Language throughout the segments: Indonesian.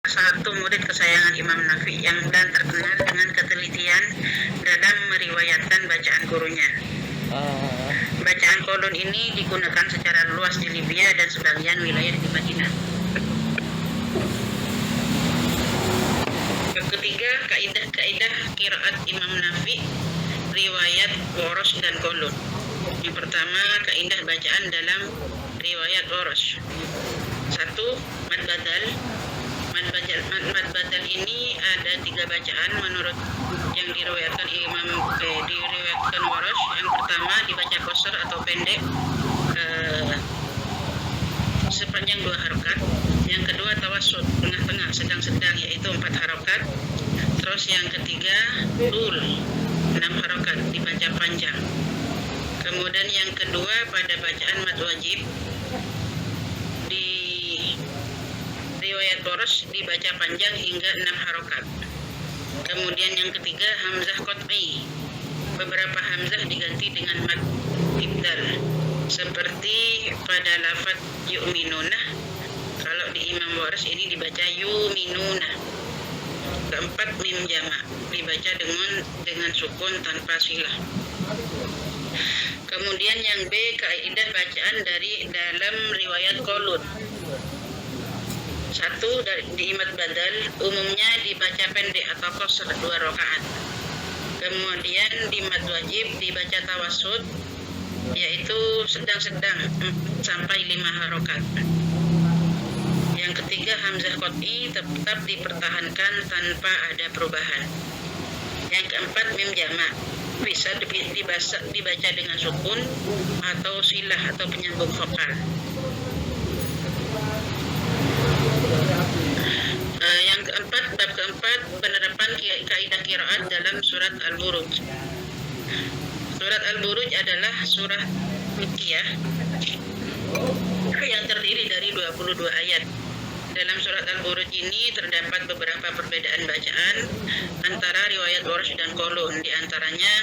satu murid kesayangan Imam Nafi dan terkenal dengan ketelitian dalam meriwayatkan bacaan gurunya. Bacaan qulun ini digunakan secara luas di Libya dan sebagian wilayah di Madinah. Ketiga, kaidah qiraat Imam Nafi, riwayat, warosh, dan qulun. Yang pertama, kaidah bacaan dalam riwayat warosh. 1. Mad badal. Mad badal ini ada 3 bacaan menurut yang diriwayatkan diriwayatkan warosh. Yang pertama dibaca qasar atau pendek sepanjang 2 harokat. Yang kedua tawassut, tengah-tengah, sedang-sedang, yaitu 4 harokat. Terus yang ketiga tul, 6 harokat, dibaca panjang. Kemudian yang kedua pada bacaan mad wajib di riwayat warosh dibaca panjang hingga 6 harokat. Kemudian yang ketiga hamzah qat'i, beberapa hamzah diganti dengan mad ibdal, seperti pada lafaz yu'minuna. Kalau di Imam Warosh ini dibaca yuminuna. Keempat, mim jamak, dibaca dengan sukun tanpa silah. Kemudian yang B, kaidah bacaan dalam riwayat qulun. 1. Di mad badal umumnya dibaca pendek atau qasr 2 rakaat. Kemudian di mad wajib dibaca tawassut, yaitu sedang-sedang sampai 5 harokat. Yang ketiga hamzah qat'i tetap dipertahankan tanpa ada perubahan. Yang keempat mim jamak, bisa dibaca dengan sukun atau silah atau penyambung vokal. Yang keempat, bab keempat, penerapan kaidah qiraat dalam surat Al-Buruj. Surat Al-Buruj adalah surah Makkiyah yang terdiri dari 22 ayat. Dalam surat Al-Buruj ini terdapat beberapa perbedaan bacaan antara riwayat warosh dan qulun. Di antaranya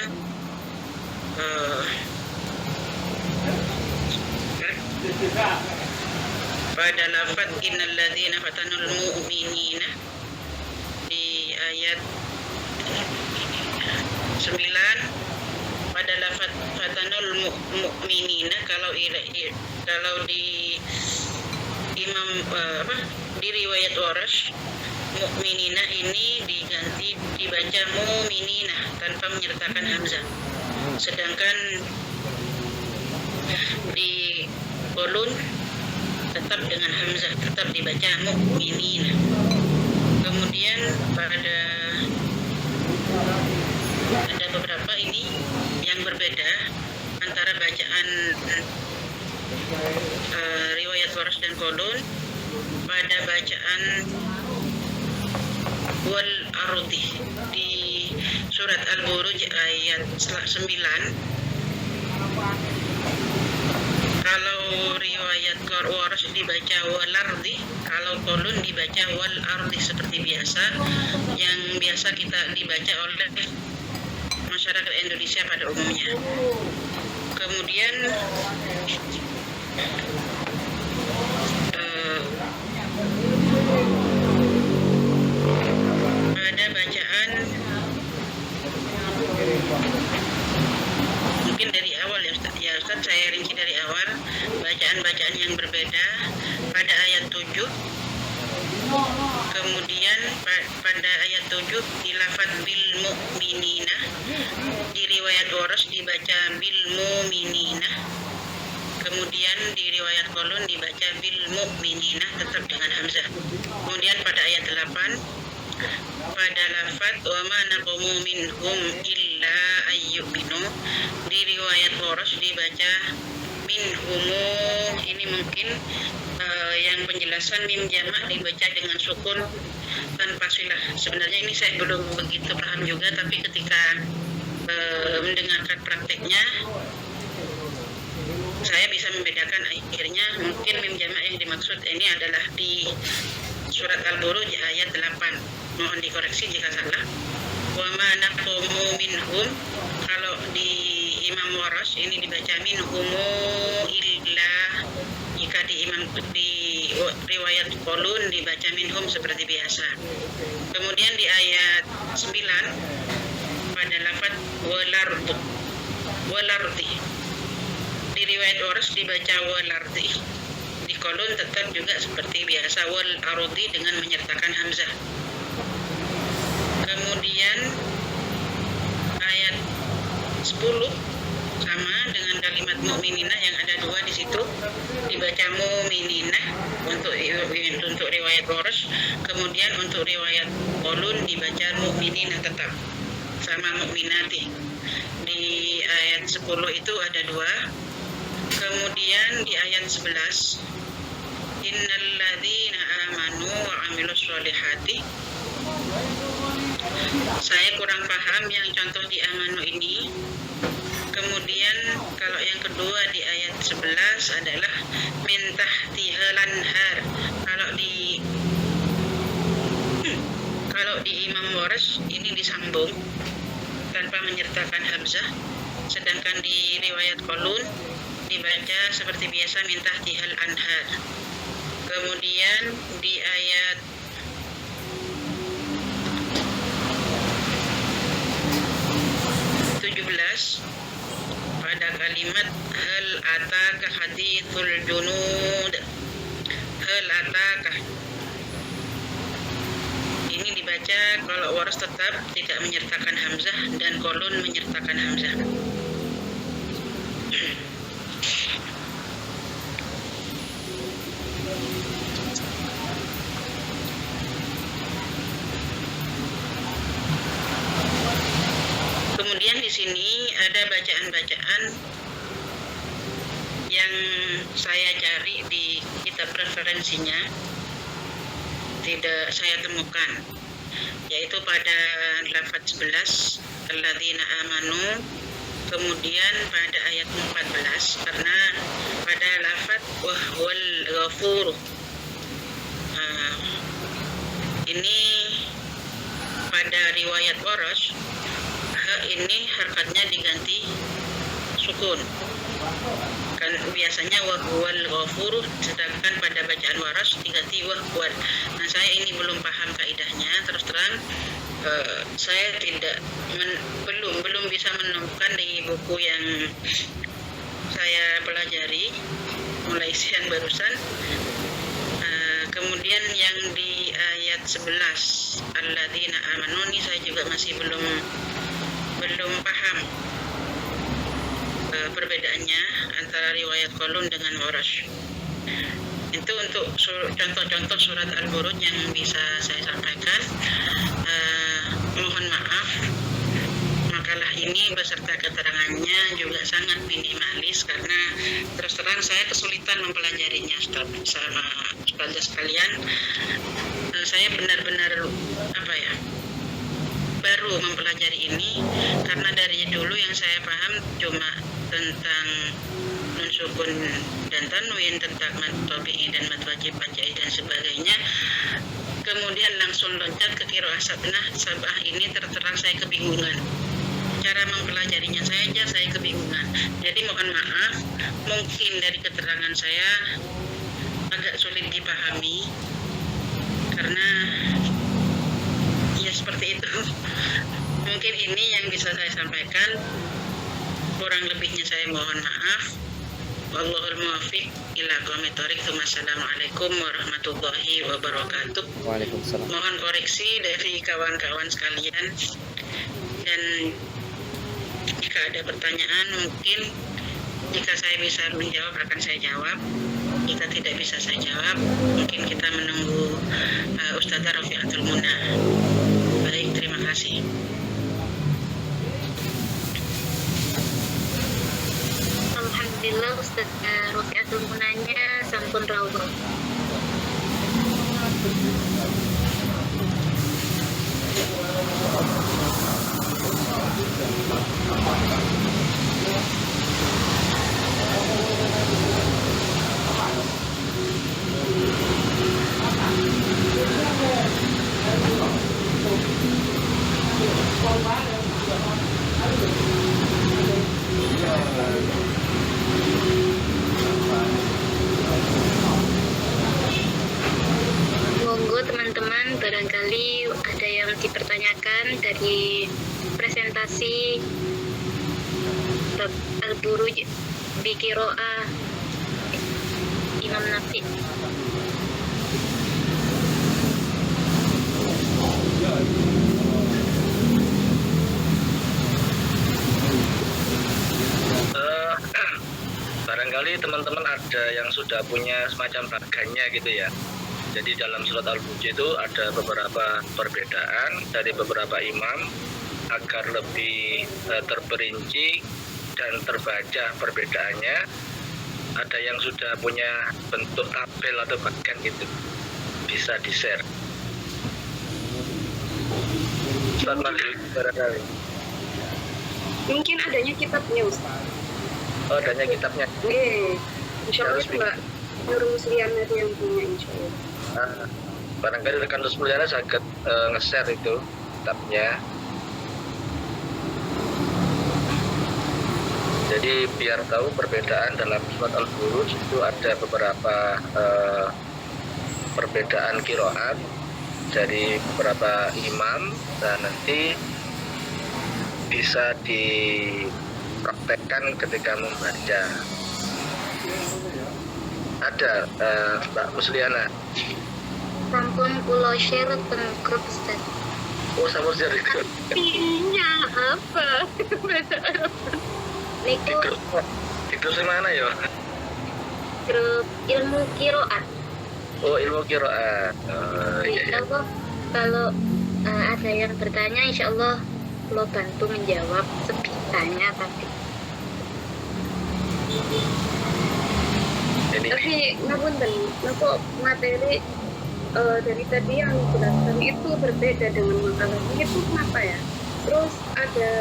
pada lafaz innal ladzina fatanul mu'minina di ayat 9, pada lafaz fatanul mu'minina kalau di Imam di riwayat warosh mu'minina ini dibaca mu'minina tanpa menyertakan hamzah. Sedangkan di qulun tetap dengan hamzah, tetap dibaca mu'minina. Kemudian ada beberapa ini yang berbeda antara bacaan riwayat warosh dan qulun. Pada bacaan wal ardi di surat Al-Buruj ayat 9, kalau riwayat warosh dibaca wal ardi, kalau qulun dibaca wal ardi seperti biasa, yang biasa kita dibaca oleh masyarakat Indonesia pada umumnya. Kemudian pada bacaan, mungkin dari awal ya Ustaz, saya rinci dari awal bacaan-bacaan yang berbeda. Pada ayat 7, kemudian pada ayat 7 dilafaz bil mu'minina, di riwayat warosh dibaca bil mu'minina. Kemudian di riwayat qulun dibaca bil mu'minina tetap dengan hamzah. Kemudian pada ayat 8 pada lafaz wa ma naqamu minhum illa ayyuminu, di riwayat warosh dibaca minhumu. Ini mungkin yang penjelasan mim jamak dibaca dengan sukun tanpa silah. Sebenarnya ini saya belum begitu paham juga, tapi ketika mendengarkan prakteknya saya bisa membedakan. Akhirnya mungkin mim jamak yang dimaksud ini adalah di surat Al-Buruj ayat 8. Mohon dikoreksi jika salah. Wa ma naqamu minhum, kalau di Imam Warosh ini dibaca minhumu illa, jika di riwayat Qalun dibaca minhum seperti biasa. Kemudian di ayat 9 pada lafaz walardi, di riwayat Warsh dibaca walardi. Di Qalun tetap juga seperti biasa wal ardi dengan menyertakan hamzah. Kemudian ayat 10 sama dengan kalimat mukminina yang ada dua di situ, dibaca mu'minina untuk riwayat Warsh. Kemudian untuk riwayat Qalun dibaca mu'minina tetap sama mukminati. Di ayat 10 itu ada dua. Kemudian di ayat 11 innalladzina amanu wa amilus solihati. Saya kurang paham yang contoh di amanu ini. Kemudian kalau yang kedua di ayat 11 adalah min tahtihal anhar. Kalau di Imam Warsh ini disambung tanpa menyertakan hamzah, sedangkan di riwayat Qalun dibaca seperti biasa min tahtihal anhar. Kemudian di ayat 17 pada kalimat hal ataka hadithul junud, hal ataka ini dibaca kalau Warsh tetap tidak menyertakan hamzah dan Qalun menyertakan hamzah. Kemudian di sini ada bacaan-bacaan yang saya cari di kitab referensinya, tidak saya temukan, yaitu pada lafaz 11 alladzina amanu, kemudian pada ayat 14 karena pada lafaz wahwal ghafur ini pada riwayat Warsh ini harkatnya diganti sukun kan biasanya wahwal ghafur, sedangkan pada bacaan Warsh diganti wahwal. Nah, saya ini belum paham kaidahnya, terus terang saya belum bisa menemukan di buku yang saya pelajari mulai siang barusan. Kemudian yang di ayat 11 alladzina amanu ini saya juga masih belum paham perbedaannya antara riwayat Qalun dengan Warsh. Itu untuk contoh-contoh surat Al-Buruj yang bisa saya sampaikan. Mohon maaf, makalah ini beserta keterangannya juga sangat minimalis karena terus terang saya kesulitan mempelajarinya sama ustazah sekalian. Saya benar-benar baru mempelajari ini karena dari dulu yang saya paham cuma tentang nun sukun dan tanwin, tentang mad tabi'i dan mad wajib bacai dan sebagainya. Kemudian langsung loncat ke qiraah sabah ini, terterang saya kebingungan. Cara mempelajarinya saya kebingungan. Jadi mohon maaf, mungkin dari keterangan saya agak sulit dipahami karena ya seperti itu. Mungkin ini yang bisa saya sampaikan. Kurang lebihnya saya mohon maaf. Wallahul muwaffiq ila aqwamit thoriq. Wassalamualaikum warahmatullahi wabarakatuh. Waalaikumsalam. Mohon koreksi dari kawan-kawan sekalian, dan jika ada pertanyaan mungkin jika saya bisa menjawab akan saya jawab. Jika tidak bisa saya jawab, mungkin kita menunggu Ustazah Rafiatul Muna. Baik, terima kasih. Alhamdulillah Ustazah Rafiatul Munanya sampun rawuh. barangkali ada yang dipertanyakan dari presentasi Al-Buruj bi Qiraah Imam Nafi. Barangkali teman-teman ada yang sudah punya semacam bagannya gitu ya. Jadi dalam surat Al-Buruj itu ada beberapa perbedaan dari beberapa imam agar lebih terperinci dan terbaca perbedaannya. Ada yang sudah punya bentuk tabel atau bagan gitu, bisa di-share. Ustaz Maghrib barangkali. Mungkin adanya kitabnya, Ustaz. Oh, adanya kitabnya. Insya Allah Mbak Nurul Musliana itu yang punya, insya Allah. Barangkali rekan Musliana sangat nge-share itu kitabnya. Jadi biar tahu perbedaan dalam surat Al-Buruj itu ada beberapa perbedaan qiraat dari beberapa imam, dan nanti bisa dipraktekkan ketika membaca. Ada Mbak Musliana. Sampun kula share teng grup Ustaz. Oh, sama share itu. Artinya apa? Bahasa Arab. Niku Di grup mana ya? grup ilmu qiraat. Oh, ilmu qiraat. Insya Allah kalau ada yang bertanya, insya Allah lo bantu menjawab sebisanya, tapi Tapi ngapunten, napa materi dari tadi yang dijelaskan itu berbeda dengan makalah ini, itu kenapa ya? Terus ada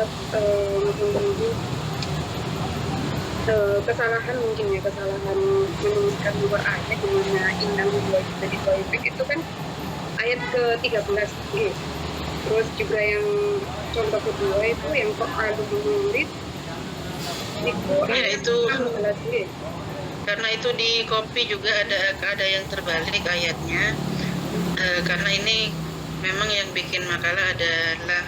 kesalahan mungkin ya, kesalahan menuliskan nomor ayat di mana inam dua jadi toibik itu kan ayat ke-13 gitu. Terus juga yang contoh kedua itu yang kok alu murid itu Ya, itu 16 gitu. karena itu di copy juga ada yang terbalik ayatnya. Karena ini memang yang bikin makalah adalah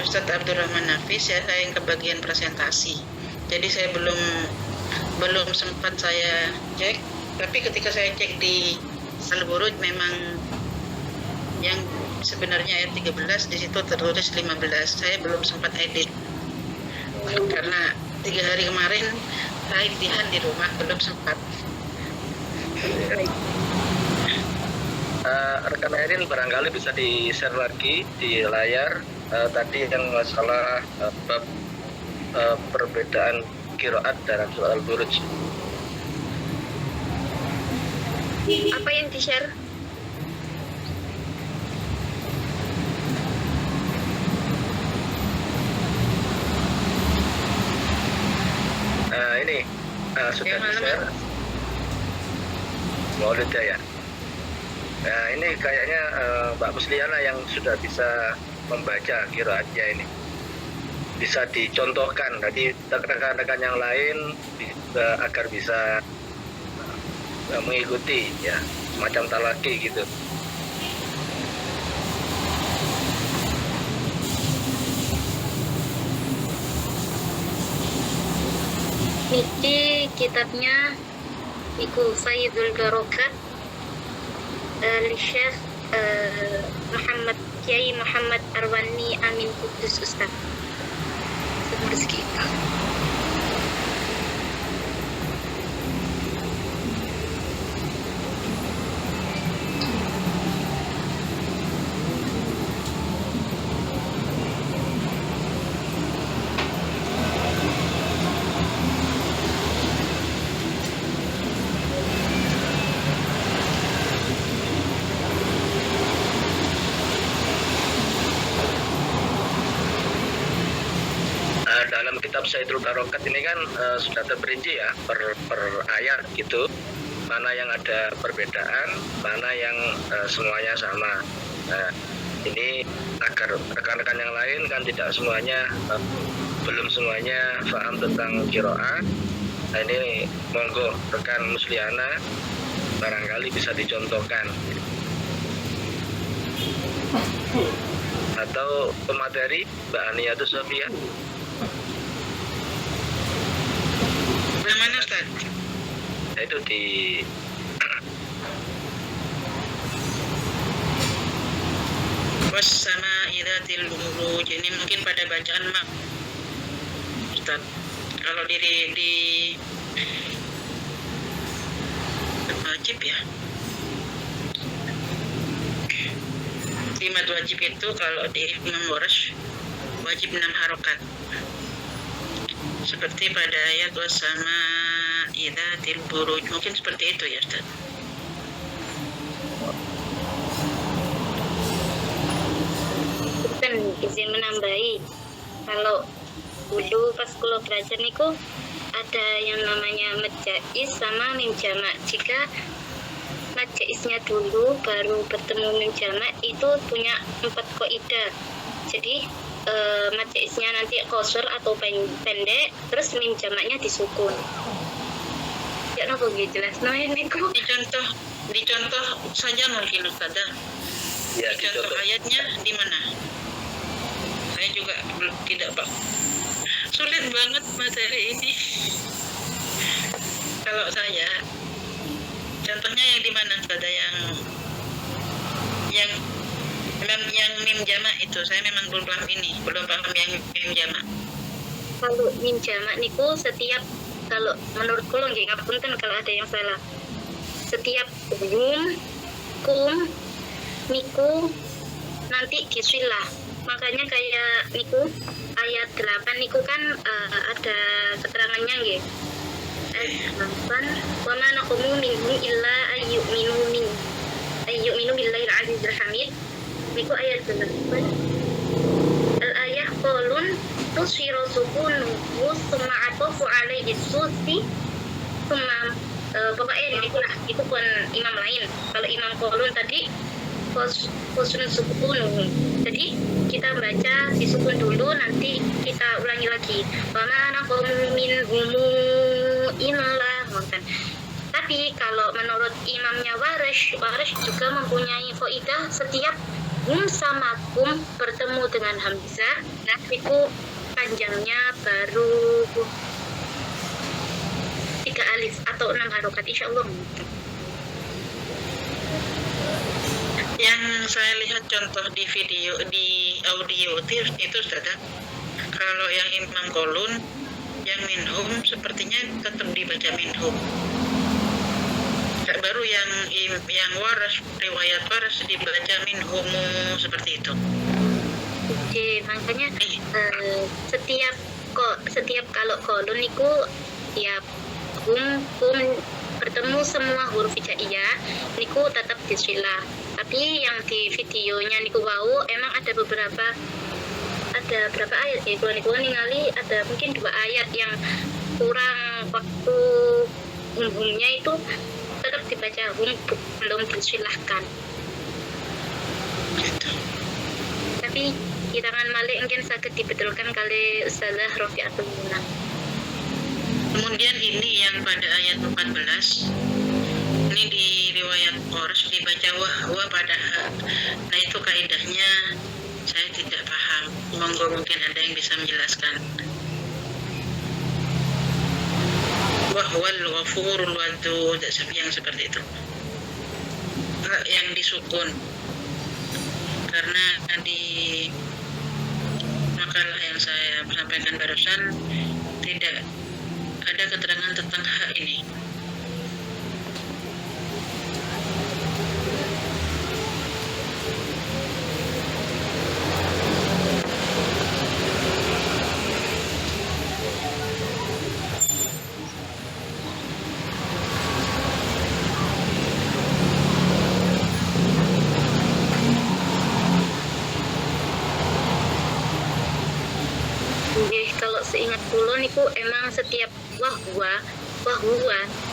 Ustadz Abdurrahman Nafis, ya, saya yang kebagian presentasi. Jadi saya belum sempat saya cek, tapi ketika saya cek di Al-Buruj memang yang sebenarnya ayat 13 di situ tertulis 15. Saya belum sempat edit karena 3 hari kemarin saya imtihan di rumah, belum sempat. Rekan Erin barangkali bisa di-share lagi di layar tadi yang masalah bab perbedaan qiraat dalam surat Al-Buruj. apa yang di-share? Ini sudah Yang mana, di-share. Maulid ya. Nah, ini kayaknya Mbak Musliana yang sudah bisa membaca qiraatnya ini. Bisa dicontohkan, jadi rekan-rekan yang lain agar bisa mengikuti ya, semacam talaki gitu. Niki kitabnya iku Sayyidul Barokat Syekh Kiai Muhammad Arwani Amin Kudus Ustaz. Terus kita. Dalam kitab Sayyidul Barokat ini kan sudah terperinci ya per ayat gitu, mana yang ada perbedaan, mana yang semuanya sama. Nah, ini agar rekan-rekan yang lain kan tidak semuanya belum semuanya paham tentang qiraat. Nah, ini monggo rekan Musliana barangkali bisa dicontohkan. Atau pemateri Mbak Aniatus Sofia? Yang mana Ustaz? Itu di Was sama idatil buruj. Ini mungkin pada bacaan mak Ustaz. Kalau di wajib ya. Di mad wajib itu kalau di Imam Warsh wajib 6 harokat. Seperti pada ayat was sama idatil buruj. Mungkin seperti itu ya Ustaz. Kan izin menambahi, kalau dulu pas kulo belajar niku ada yang namanya mad jaiz sama mim jamak. Jika mad jaiznya dulu baru bertemu mim jamak itu punya 4 kaidah. Jadi mad jaiznya nanti qasr atau pendek, terus mim jamaknya disukun. Ya nopo gitu jelas niku. Di contoh saja mungkin Ustaz. ya Di contoh ayatnya di mana? Saya juga tidak Pak. Sulit banget materi ini. Kalau saya, contohnya yang di mana Ustaz? Yang mim jamak itu saya memang belum paham yang mim jamak. Kalau mim jamak niku setiap, kalau menurut kulo nggih ngapunten kalau ada yang salah. Setiap kum, niku nanti disilah. Makanya kayak niku ayat 8 niku kan ada keterangannya nggih. Ayat 8, wa ma naqum minhum illa ayyuminu billahil azizil hamid. Niku ayat 8. Al-ayah qulun tusfiru sukunuhu summa atofu alaihi susi summa pokoknya itulah, itu pun imam lain. Kalau imam qulun tadi husnul sukunuhu. Jadi kita baca disukun dulu, nanti kita ulangi lagi. Wa ma naqum minhum illa ngoten. Tapi kalau menurut imamnya Warsh juga mempunyai faidah setiap sama kum bertemu dengan hamzah, nah itu panjangnya baru 3 alif atau 6 harokat, insyaallah. Yang saya lihat contoh di video, di audio itu Ustaz, kalau yang Imam Qulun, yang minhum sepertinya tetap dibaca minhum. Baru yang Warsh, riwayat Warsh dibaca minhumu seperti itu. Oke, makanya setiap kalau Qulun niku ya kum bertemu semua huruf hijaiyah niku tetap disilah. Tapi yang di videonya niku wau emang ada berapa ayat ya, niku ningali ada mungkin 2 ayat yang kurang waktu humnya itu tetap dibaca belum disilahkan. Tapi kirangan malik mungkin sakit dibetulkan kali Ustazah Rofiatul Muna. Kemudian ini yang pada ayat 14, ini di riwayat Warsh dibaca wahwa pada nah itu kaidahnya saya tidak paham. Monggo mungkin ada yang bisa menjelaskan. Wahwal ghafurul wadud, yang seperti itu. Yang disukun. Karena di makalah yang saya sampaikan barusan tidak ada keterangan tentang hak ini. Kalau seingat kulo niku emang setiap wahwa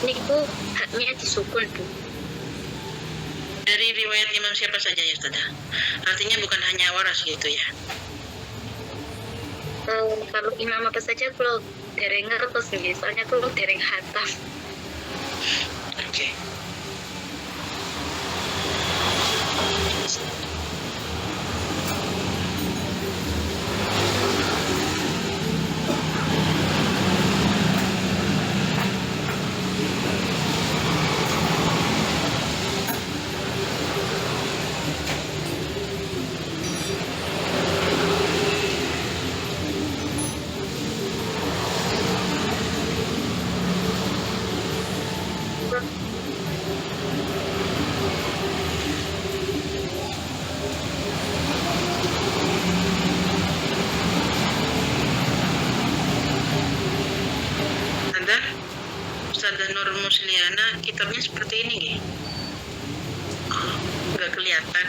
niku haknya disukun Bu. Dari riwayat imam siapa saja ya Ustazah? Artinya bukan hanya Waras gitu ya. Kalau imam apa saja kulo dereng ngertos nggih, soalnya kulo dereng hatam. Oke. ya, nah kitabnya seperti ini Ge. Nggak kelihatan.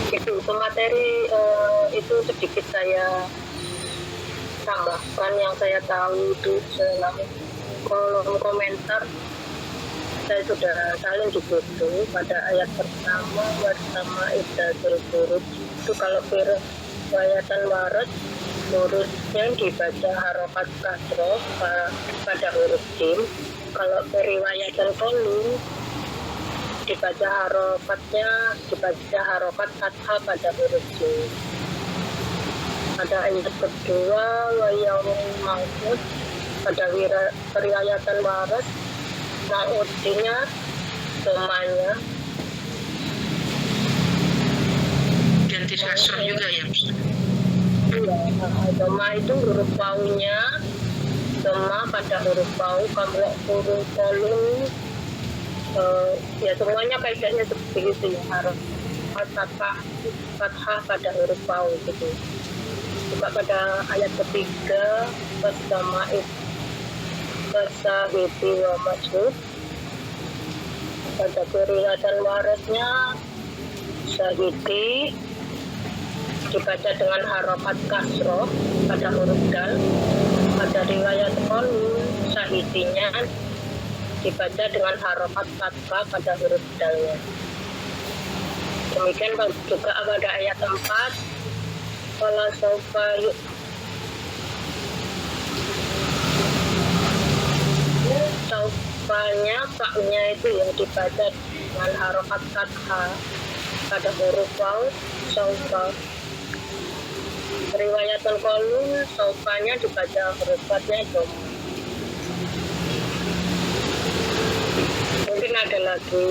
Itu materi itu sedikit saya tambahkan yang saya tahu itu selama kolom komentar. Saya sudah salin di situ pada ayat pertama bersama Iddatul Huruf itu kalau riwayatan waras hurufnya dibaca harokat kasroh pada huruf jim. Kalau riwayatan kolom dibaca harokat fathah pada huruf jim. Pada ayat kedua wayawul maut pada riwayatan waras mautinya semuanya Ganti kasroh juga ya. Doma itu huruf paunya doma pada huruf pau. Kalau huruf kolum ya semuanya kaidahnya seperti itu ya, harus fathah pada huruf pau gitu. Juga pada ayat ketiga bersama Wasahiti wa Mas'ud pada riwayatan warasnya Syahidi dibaca dengan harokat kasroh pada huruf dal. Pada riwayat kolum Syahidinya dibaca dengan harokat fathah pada huruf dalnya. Demikian juga pada ayat 4 wala saufa saufanya paknya itu yang dibaca dengan harokat fathah pada huruf waw saufa. Riwayatan kolum saufanya dibaca huruf fathahnya itu. Mungkin ada lagi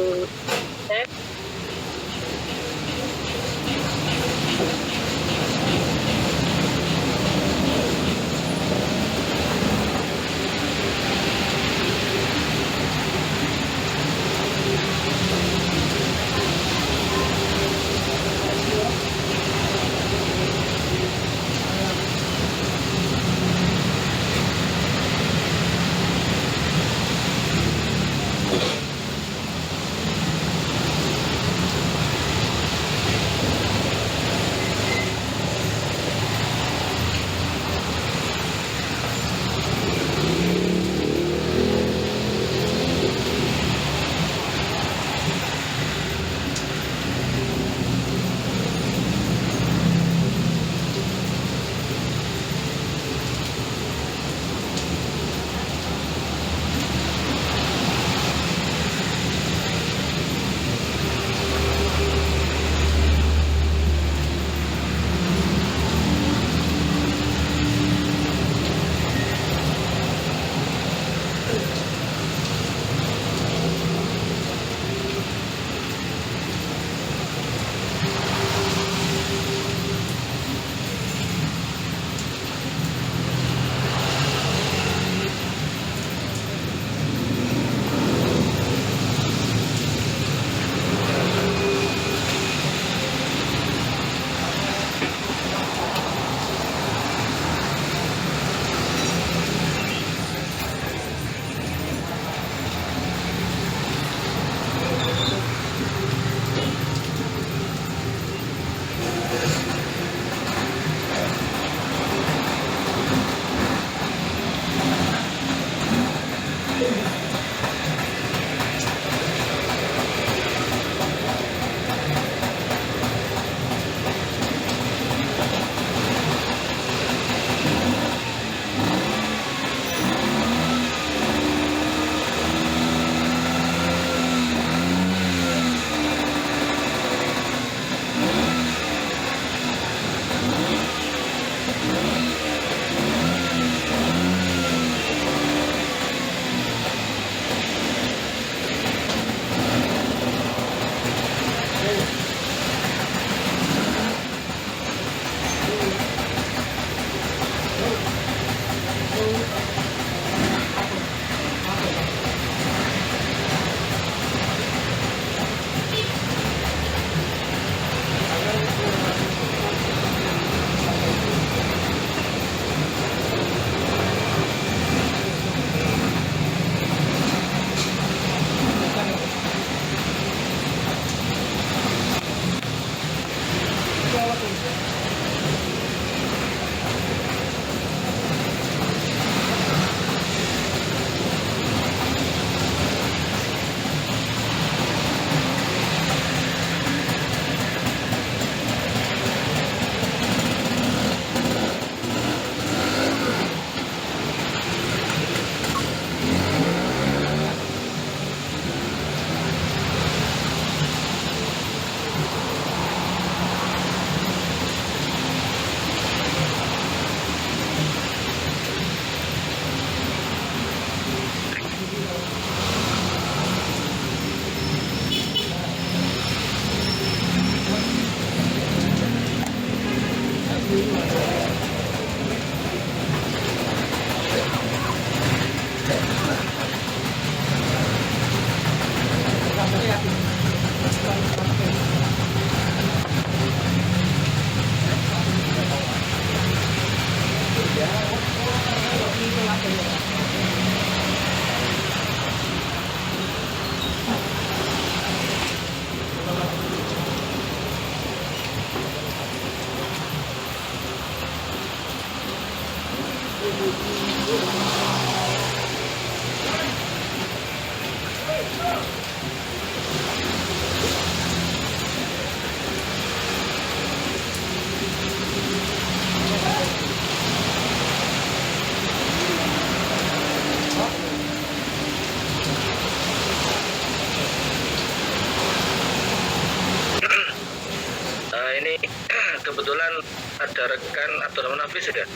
kebetulan ada rekan Abdurrahman Hafiz ya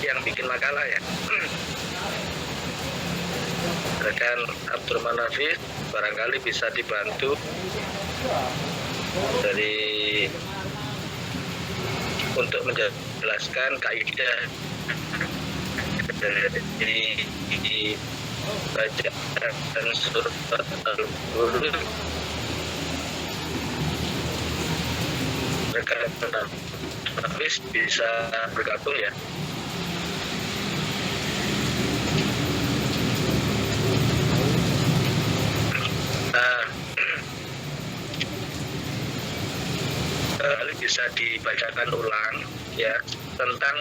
yang bikin makalah ya. Rekan Abdurrahman Hafiz barangkali bisa dibantu dari untuk menjelaskan kaidah dari bacaan surat Al-Buruj. Rekan Hafiz bisa bergabung ya. Bisa dibacakan ulang ya tentang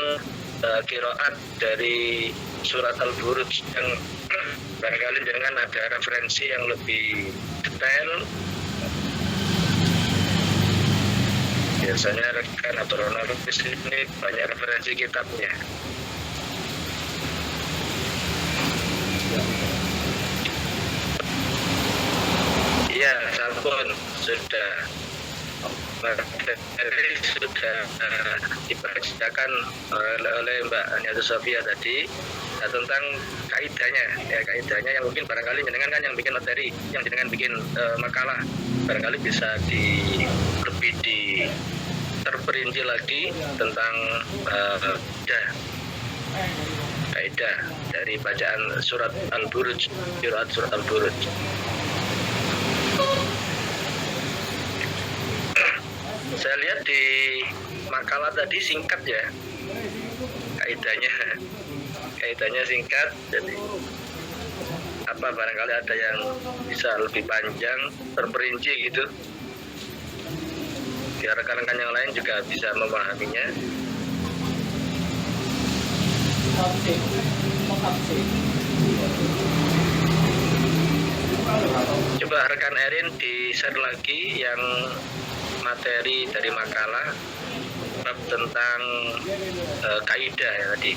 qiraat dari surat Al-Buruj yang barangkali dengan ada referensi yang lebih detail. Biasanya rekan atau Ronaldis ini banyak referensi kitabnya. Iya, sampun sudah. Materi sudah dibacakan oleh Mbak Aniatus Sofia tadi tentang kaidahnya ya, kaidahnya yang mungkin barangkali jenengan kan yang bikin materi, yang jenengan bikin makalah, barangkali bisa lebih terperinci lagi tentang kaidah dari bacaan surat Al-Buruj, qiraat surat Al-Buruj. Saya lihat di makalah tadi singkat ya kaidahnya singkat, jadi apa barangkali ada yang bisa lebih panjang terperinci gitu biar rekan-rekan yang lain juga bisa memahaminya. Coba rekan Erin di share lagi yang materi dari makalah bab tentang kaidah ya tadi.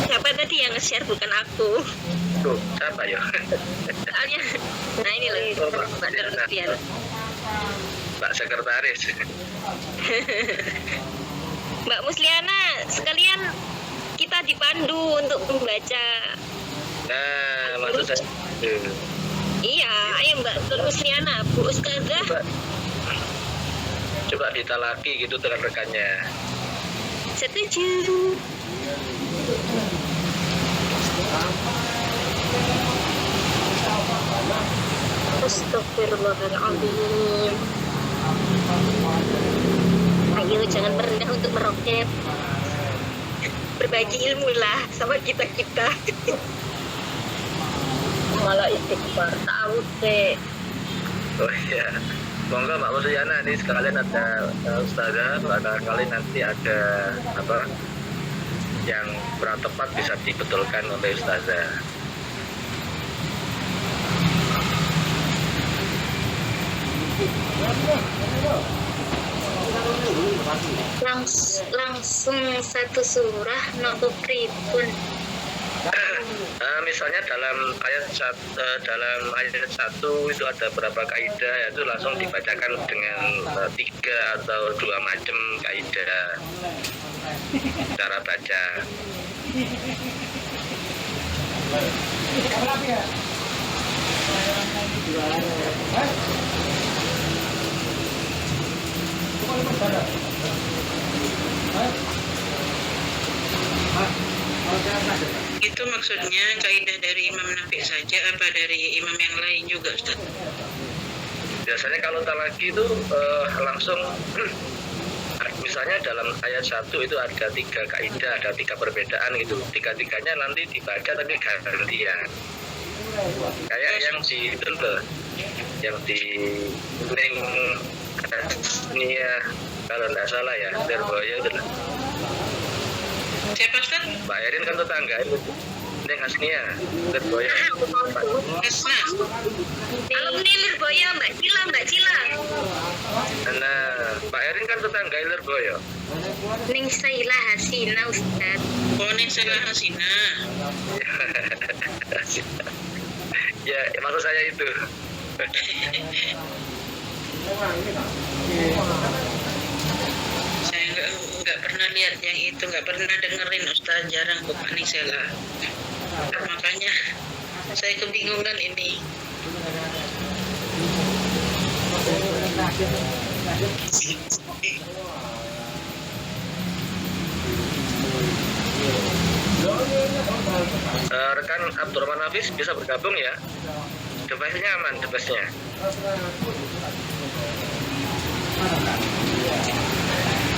Siapa tadi yang nge-share, bukan aku. Tuh, siapa ya? Soalnya, nah ini loh, Mbak Tertian. Mbak Sekretaris. Mbak Musliana, sekalian kita dipandu untuk membaca. Nah, maksud saya Iya, ayo Mbak Musliana, Bu Ustazah. Coba ditalaki gitu dengan rekannya. Setuju. Astagfirullahaladzim. Ayo jangan merendah untuk meroket. Berbagi ilmu lah sama kita-kita. Malah istighfar tahu deh. Oh iya, monggo Mbak Musliana, ini sekalian ada Ustazah, barangkali nanti ada apa yang kurang tepat bisa dibetulkan oleh Ustazah. Langsung satu surah nopo pripun. Misalnya dalam ayat 1 itu ada berapa kaidah, itu langsung dibacakan dengan 3 atau 2 macam kaidah cara baca. Itu maksudnya kaidah dari Imam Nafi saja apa dari imam yang lain juga, Ustaz? Biasanya kalau talaki itu langsung misalnya dalam ayat 1 itu ada 3 kaidah, ada 3 perbedaan gitu. 3-3-nya nanti dibaca tapi gantian. Kayak yang di itu loh, yang di Ning Nia kalau nggak salah ya, Derboya itu loh. Siapa, Ustaz? Mbak Erin kan tetangga itu. Ning Asnia, Derboya. Esna. Alumni Lirboyo, Mbak Cila. Nah, Mbak Erin kan tetangga Lirboya. Ning Saila Hasina, Ustaz. Oh, Ning Saila Hasina. Ya, maksud saya itu. Saya nggak pernah lihat yang itu, nggak pernah dengerin Ustaz, jarang kok Anisela. Makanya saya kebingungan ini. Rekan Abdurrahman Hafiz bisa bergabung ya. Device-nya aman, device-nya.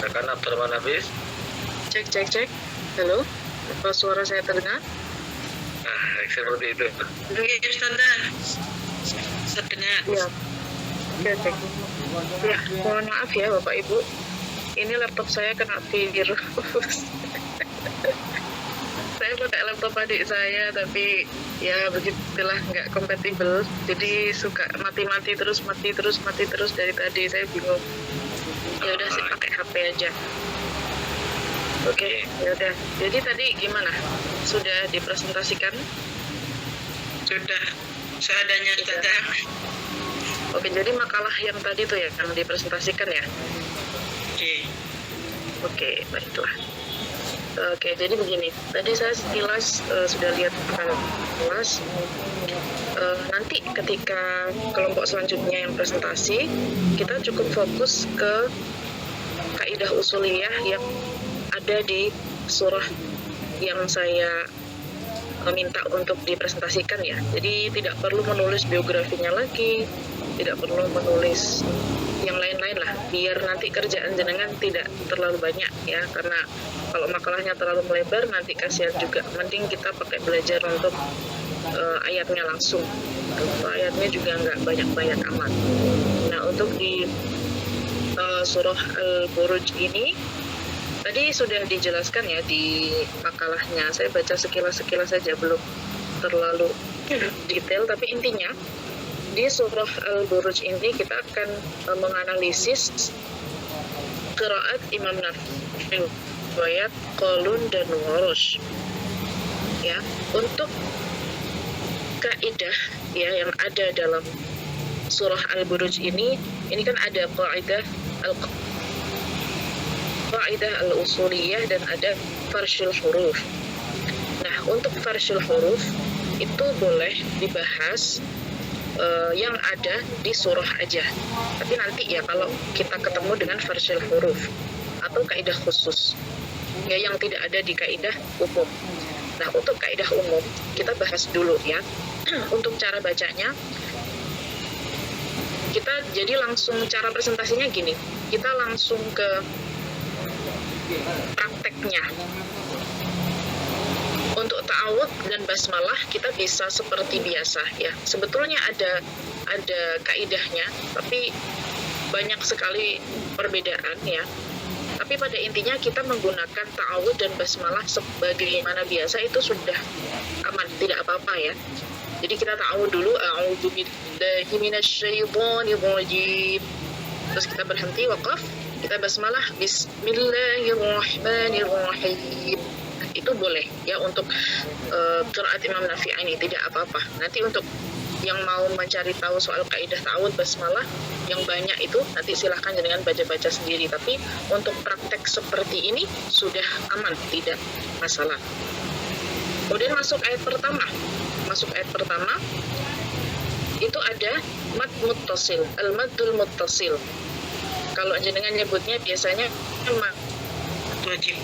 Rekan Abdurrahman Hafiz. Cek. Halo, apa suara saya terdengar? Nah, seperti itu. Oke, Ustazah. Terdengar. Ya. Oke. Ya, mohon maaf ya Bapak Ibu. Ini laptop saya kena virus. Saya pakai laptop adik saya, tapi ya begitulah, nggak kompatibel. Jadi suka mati terus dari tadi. Saya bingung. Ya udah sih pakai HP aja. Oke, ya udah. Jadi tadi gimana? Sudah dipresentasikan? Sudah seadanya Ustazah. Oke, jadi makalah yang tadi tuh ya yang dipresentasikan ya. Oke, baiklah. Oke, jadi begini. Tadi saya sekilas sudah lihat kelas. Nanti ketika kelompok selanjutnya yang presentasi, kita cukup fokus ke kaidah usuliyah yang ada di surah yang saya minta untuk dipresentasikan ya. Jadi tidak perlu menulis biografinya lagi, tidak perlu menulis yang lain-lain lah, biar nanti kerjaan jenengan tidak terlalu banyak ya, karena kalau makalahnya terlalu melebar nanti kasihan juga. Mending kita pakai belajar untuk ayatnya langsung. Untuk ayatnya juga nggak banyak-banyak amat. Nah, untuk di surah Al-Buruj ini tadi sudah dijelaskan ya di makalahnya. Saya baca sekilas-sekilas saja, belum terlalu detail, tapi intinya di surah Al-Buruj ini kita akan menganalisis qiraat Imam Nafi, riwayat Qalun dan Warush. Ya, untuk kaidah ya yang ada dalam surah Al-Buruj ini kan ada kaidah al-usuliyah dan ada farshul huruf. Nah, untuk farshul huruf itu boleh dibahas yang ada di surah aja. Tapi nanti ya kalau kita ketemu dengan farshul huruf atau kaidah khusus ya yang tidak ada di kaidah umum. Nah, untuk kaidah umum kita bahas dulu ya. Untuk cara bacanya kita jadi langsung cara presentasinya gini. Kita langsung ke prakteknya. Untuk ta'awudz dan basmalah kita bisa seperti biasa ya. Sebetulnya ada kaidahnya, tapi banyak sekali perbedaan ya. Tapi pada intinya kita menggunakan ta'awudz dan basmalah sebagaimana biasa itu sudah aman, tidak apa-apa ya. Jadi kita ta'awudz dulu, a'udzu billahi minasyaitonir rajim. Terus kita berhenti, waqaf, kita basmalah, bismillahirrahmanirrahim. Itu boleh ya untuk qiraat Imam Nafi ini, tidak apa-apa. Nanti untuk yang mau mencari tahu soal kaidah ta'awudz basmalah yang banyak itu nanti silahkan dengan baca-baca sendiri. Tapi untuk praktek seperti ini sudah aman, tidak masalah. Kemudian masuk ayat pertama. Itu ada mad muttasil, al-maddul muttasil. Kalau jenengan nyebutnya biasanya mad Wajib.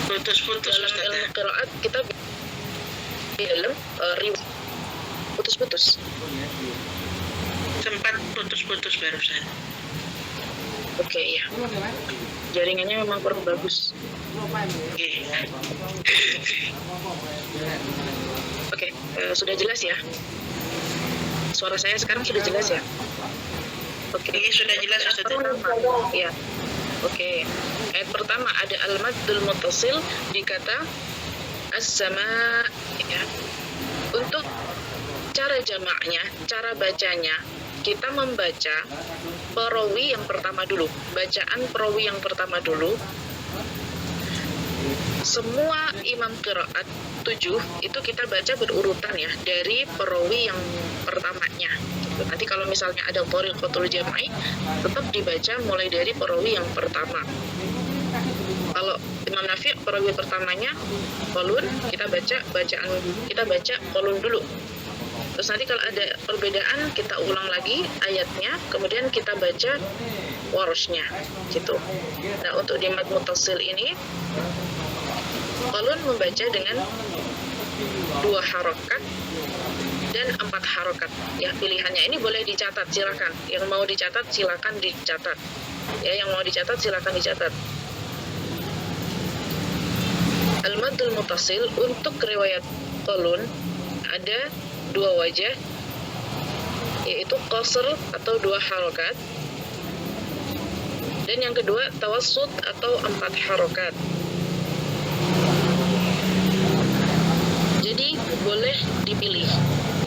Putus-putus dalam ilmu qiraat kita di dalam riwayat putus-putus. Sempat putus-putus barusan. Oke, ya. Jaringannya memang kurang bagus. Oke, sudah jelas ya? Suara saya sekarang sudah jelas ya? Oke, Sudah jelas Ustaz. ya. Oke. Ayat pertama ada al-maddul muttasil di kata as-sama ya. Untuk cara jamaknya, cara bacanya kita membaca perawi yang pertama dulu, bacaan perawi yang pertama dulu. Semua imam qiraat 7 itu kita baca berurutan ya, dari perawi yang pertamanya. Nanti kalau misalnya ada thariqatul jam'i, tetap dibaca mulai dari perawi yang pertama. Kalau Imam Nafi' perawi pertamanya qalun, kita baca qalun dulu. Terus nanti kalau ada perbedaan kita ulang lagi ayatnya, kemudian kita baca warosnya gitu. Nah, untuk di mad muttasil ini qalun membaca dengan 2 harokat dan 4 harokat. Ya, pilihannya ini boleh dicatat, silakan. Yang mau dicatat silakan dicatat. Ya, yang mau dicatat silakan dicatat. Al-maddul muttasil untuk riwayat qalun ada 2 wajah, yaitu qasr atau 2 harokat, dan yang kedua tawassut atau 4 harokat. Jadi boleh dipilih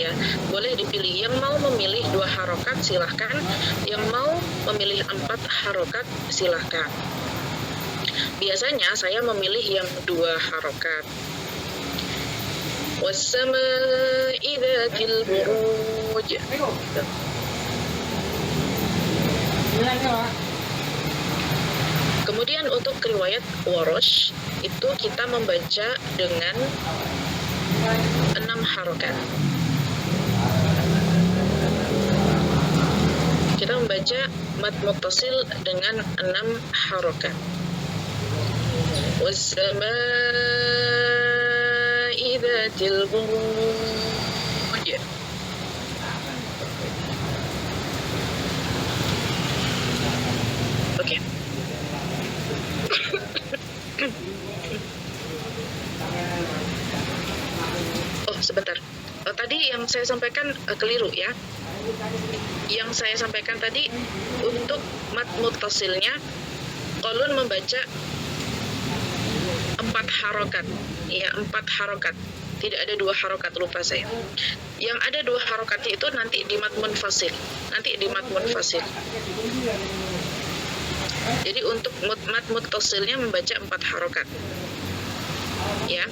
ya, boleh dipilih. Yang mau memilih 2 harokat silahkan, yang mau memilih 4 harokat silahkan. Biasanya saya memilih yang 2 harokat. Was-samaa'i dzatil buruj. Kemudian untuk riwayat Warosh itu kita membaca dengan 6 harokat. Kita membaca mad muttasil dengan 6 harokat. Was-samaa'i dzatil buruj. Oke. Oh, sebentar. Tadi yang saya sampaikan keliru ya. Yang saya sampaikan tadi untuk mad muttasilnya qalun membaca 4 harokat. Ya, 4 harokat. Tidak ada 2 harokat, lupa saya. Yang ada 2 harokatnya itu nanti di mad munfasil. Jadi untuk mad muttasilnya membaca 4 harokat. Ya.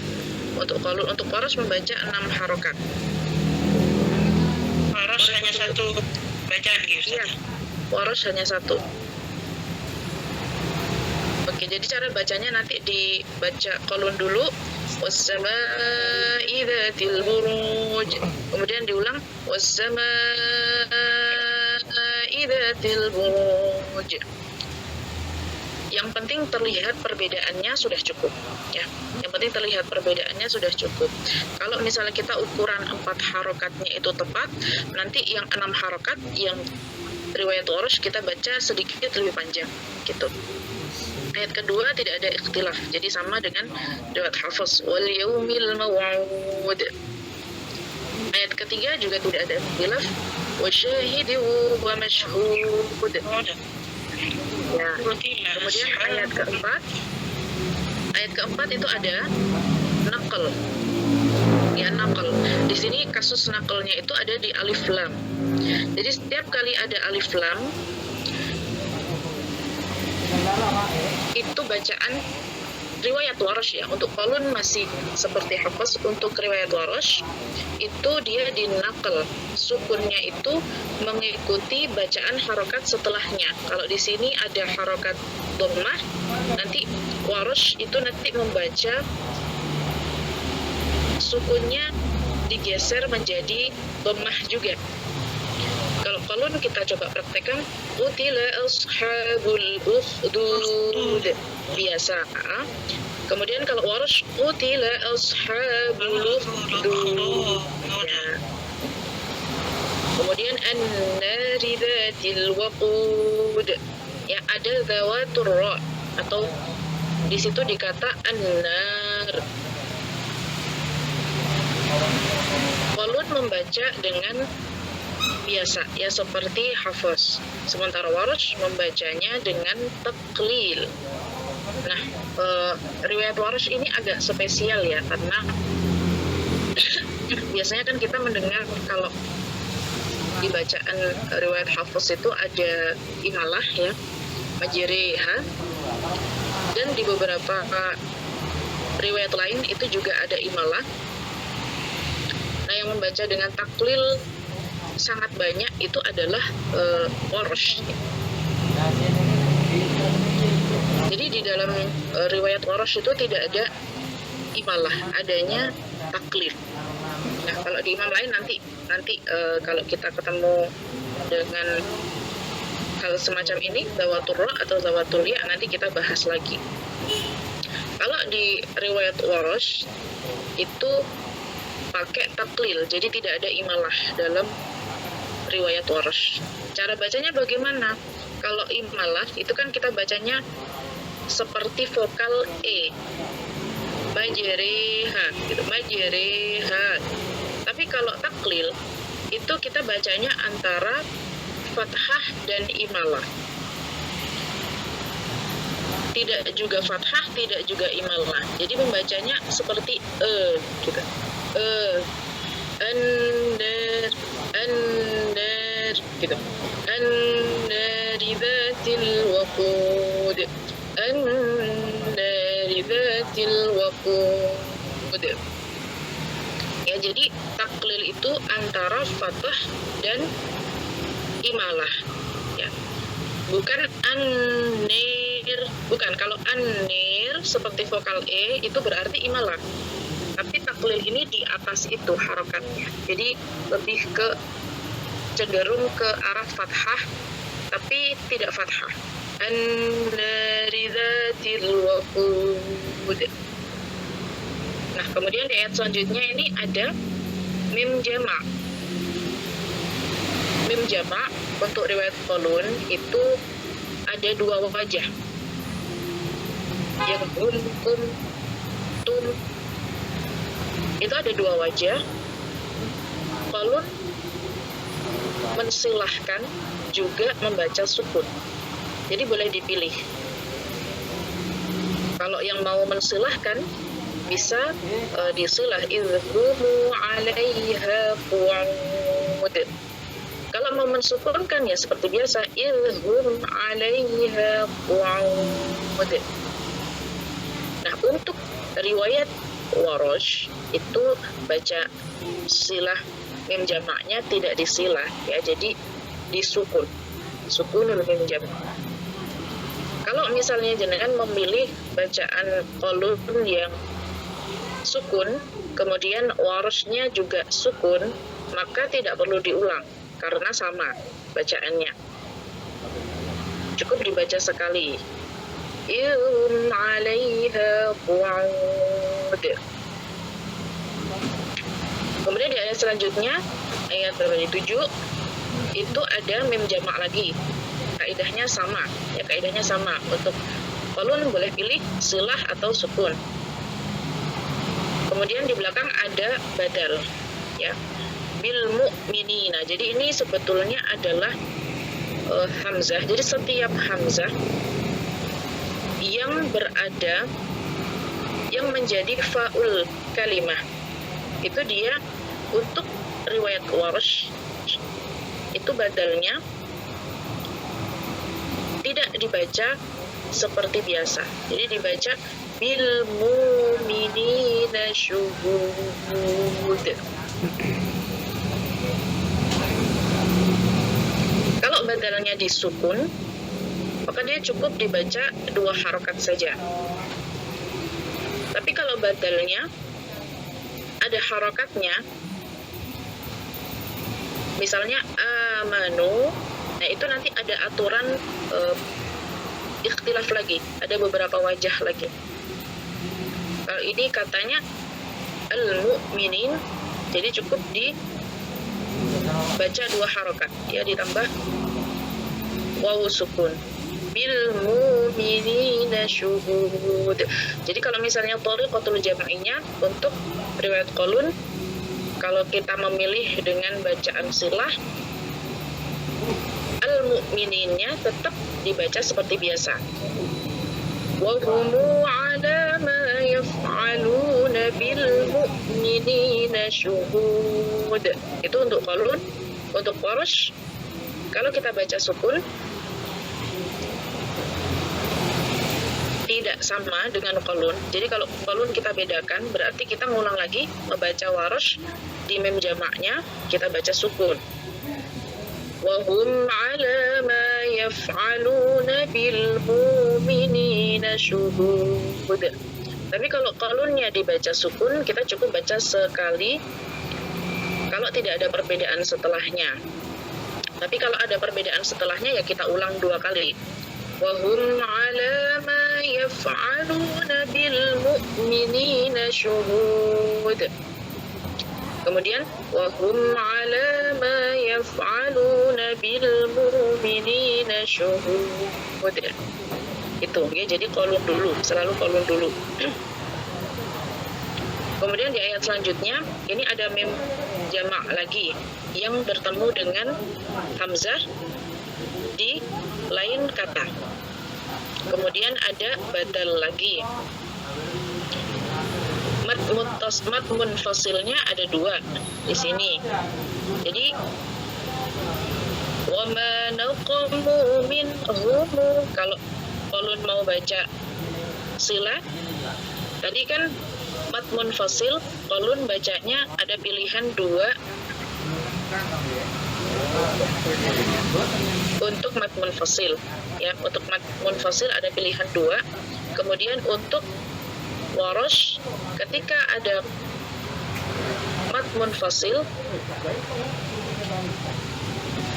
Untuk qalun, untuk warosh membaca 6 harokat. Warosh hanya 1 bacaan gitu. Iya. Warosh hanya 1. Oke, jadi cara bacanya nanti dibaca qalun dulu, was-samaa'i dzatil buruj. Kemudian diulang was-samaa'i dzatil buruj. Yang penting terlihat perbedaannya sudah cukup ya. Yang penting terlihat perbedaannya sudah cukup. Kalau misalnya kita ukuran 4 harokatnya itu tepat, nanti yang 6 harokat yang riwayat Warosh kita baca sedikit lebih panjang gitu. Ayat kedua tidak ada ikhtilaf, jadi sama dengan riwayat Hafs wal yaumil maw'ud. Ayat ketiga juga tidak ada ikhtilaf, wa syahidin wa mashhud. Ya. Kemudian ayat keempat itu ada naql. Ya, naql. Di sini kasus naqlnya itu ada di alif lam. Jadi setiap kali ada alif lam itu bacaan riwayat Warosh ya. Untuk qalun masih seperti Hafs. Untuk riwayat Warosh itu dia dinaql, sukunnya itu mengikuti bacaan harokat setelahnya. Kalau di sini ada harokat dhammah, nanti Warosh itu nanti membaca sukunnya digeser menjadi dhammah juga. Kalau qalun kita coba praktekkan, qutila ashabul ukhdud biasa. Kemudian kalau Warosh, qutila ashabul ukhdud. Ya. Kemudian an-nari dzatil waqud. Ya, ada zawatur ra atau di situ dikata an-nar. Qalun membaca dengan biasa ya seperti Hafs. Sementara Warosh membacanya dengan taqlil. Nah, riwayat Warosh ini agak spesial ya, karena biasanya kan kita mendengar kalau di bacaan riwayat Hafs itu ada imalah ya, majriha, dan di beberapa riwayat lain itu juga ada imalah. Nah, yang membaca dengan taklil sangat banyak itu adalah Warsh. Jadi di dalam riwayat Warsh itu tidak ada imalah, adanya taklil. Nah, kalau di imam lain nanti kalau kita ketemu dengan hal semacam ini, zawatur ra atau zawatul ya, nanti kita bahas lagi. Kalau di riwayat Warsh itu pakai taklil, jadi tidak ada imalah dalam riwayat Warsh. Cara bacanya bagaimana? Kalau imalah itu kan kita bacanya seperti vokal E, majreha gitu, majreha. Tapi kalau taklil itu kita bacanya antara fathah dan imalah. Tidak juga fathah, tidak juga imalah. Jadi membacanya seperti gitu. Andar gitu. Andari dzatil waqud. Andari dzatil waqud. Ya, jadi taklil itu antara fathah dan imalah ya. Bukan anir, bukan. Kalau anir seperti vokal E itu berarti imalah. Tapi taklil ini di atas itu harokatnya. Jadi lebih ke cenderung ke arah fathah tapi tidak fathah. An-nari dzatil waqud. Nah, kemudian di ayat selanjutnya ini ada mim jama'. Mim jama' untuk riwayat Qalun itu ada dua wajah. Yang tum itu ada dua wajah. Qalun mensilahkan juga membaca sukun. Jadi boleh dipilih. Kalau yang mau mensilahkan bisa disilah idhumu 'alaiha qu'ud. Kalau mau mensukunkan ya seperti biasa idhum 'alaiha qu'ud. Nah, untuk riwayat Warsh itu baca silah mim jamaknya tidak disilah ya, jadi disukun. Sukunul mim jamak. Kalau misalnya jenengan memilih bacaan Qalun yang sukun, kemudian Warshnya juga sukun, maka tidak perlu diulang karena sama bacaannya. Cukup dibaca sekali. Idhum 'alaiha qu'ud. Kemudian di ayat selanjutnya, ayat berapa? 7, itu ada mim jamak lagi. Kaidahnya sama, ya kaidahnya sama. Untuk Qalun boleh pilih silah atau sukun. Kemudian di belakang ada badal, ya. Bil mu'minina. Jadi ini sebetulnya adalah hamzah. Jadi setiap hamzah yang berada, yang menjadi fa'ul kalimah, itu dia untuk riwayat Warsh itu badalnya tidak dibaca seperti biasa. Jadi dibaca bil mu'minina syuhud. Kalau badalnya disukun, maka dia cukup dibaca 2 harokat saja. Tapi kalau badalnya ada harokatnya, misalnya amanu, nah itu nanti ada aturan ikhtilaf lagi, ada beberapa wajah lagi. Kalau ini katanya al-mu'minin, jadi cukup dibaca 2 harokat, ya, ditambah wawu sukun. Bil mu'minina syuhud. Jadi kalau misalnya thariqatul jam'inya untuk riwayat Qalun, kalau kita memilih dengan bacaan silah, al-mu'mininnya tetap dibaca seperti biasa. Wa humu 'ala ma yaf'aluna bil mu'minina syuhud. Itu untuk Qalun. Untuk Warsh, kalau kita baca sukun tidak sama dengan qalun. Jadi kalau qalun kita bedakan, berarti kita ngulang lagi membaca Warsh di mim jamaknya kita baca sukun. Wa hum 'ala ma yaf'aluna bil mu'minina syuhud. Tapi kalau qalunnya dibaca sukun, kita cukup baca sekali kalau tidak ada perbedaan setelahnya. Tapi kalau ada perbedaan setelahnya ya kita ulang 2 kali. Wa hum 'ala ma yaf'aluna bil mu'minina syuhud. Kemudian wa hum 'ala ma yaf'aluna bil mu'minina syuhud. Itu ya, jadi qalun dulu, selalu qalun dulu. Kemudian di ayat selanjutnya ini ada mim jamak lagi yang bertemu dengan hamzah di lain kata. Kemudian ada badal lagi. Mad munfasilnya ada 2 di sini. Jadi wa ma naqamu minhum, kalau qalun mau baca sila tadi kan mad munfasil, qalun bacanya ada pilihan 2 untuk mad munfasil ya. Untuk mad munfasil ada pilihan 2. Kemudian untuk Warsh, ketika ada mad munfasil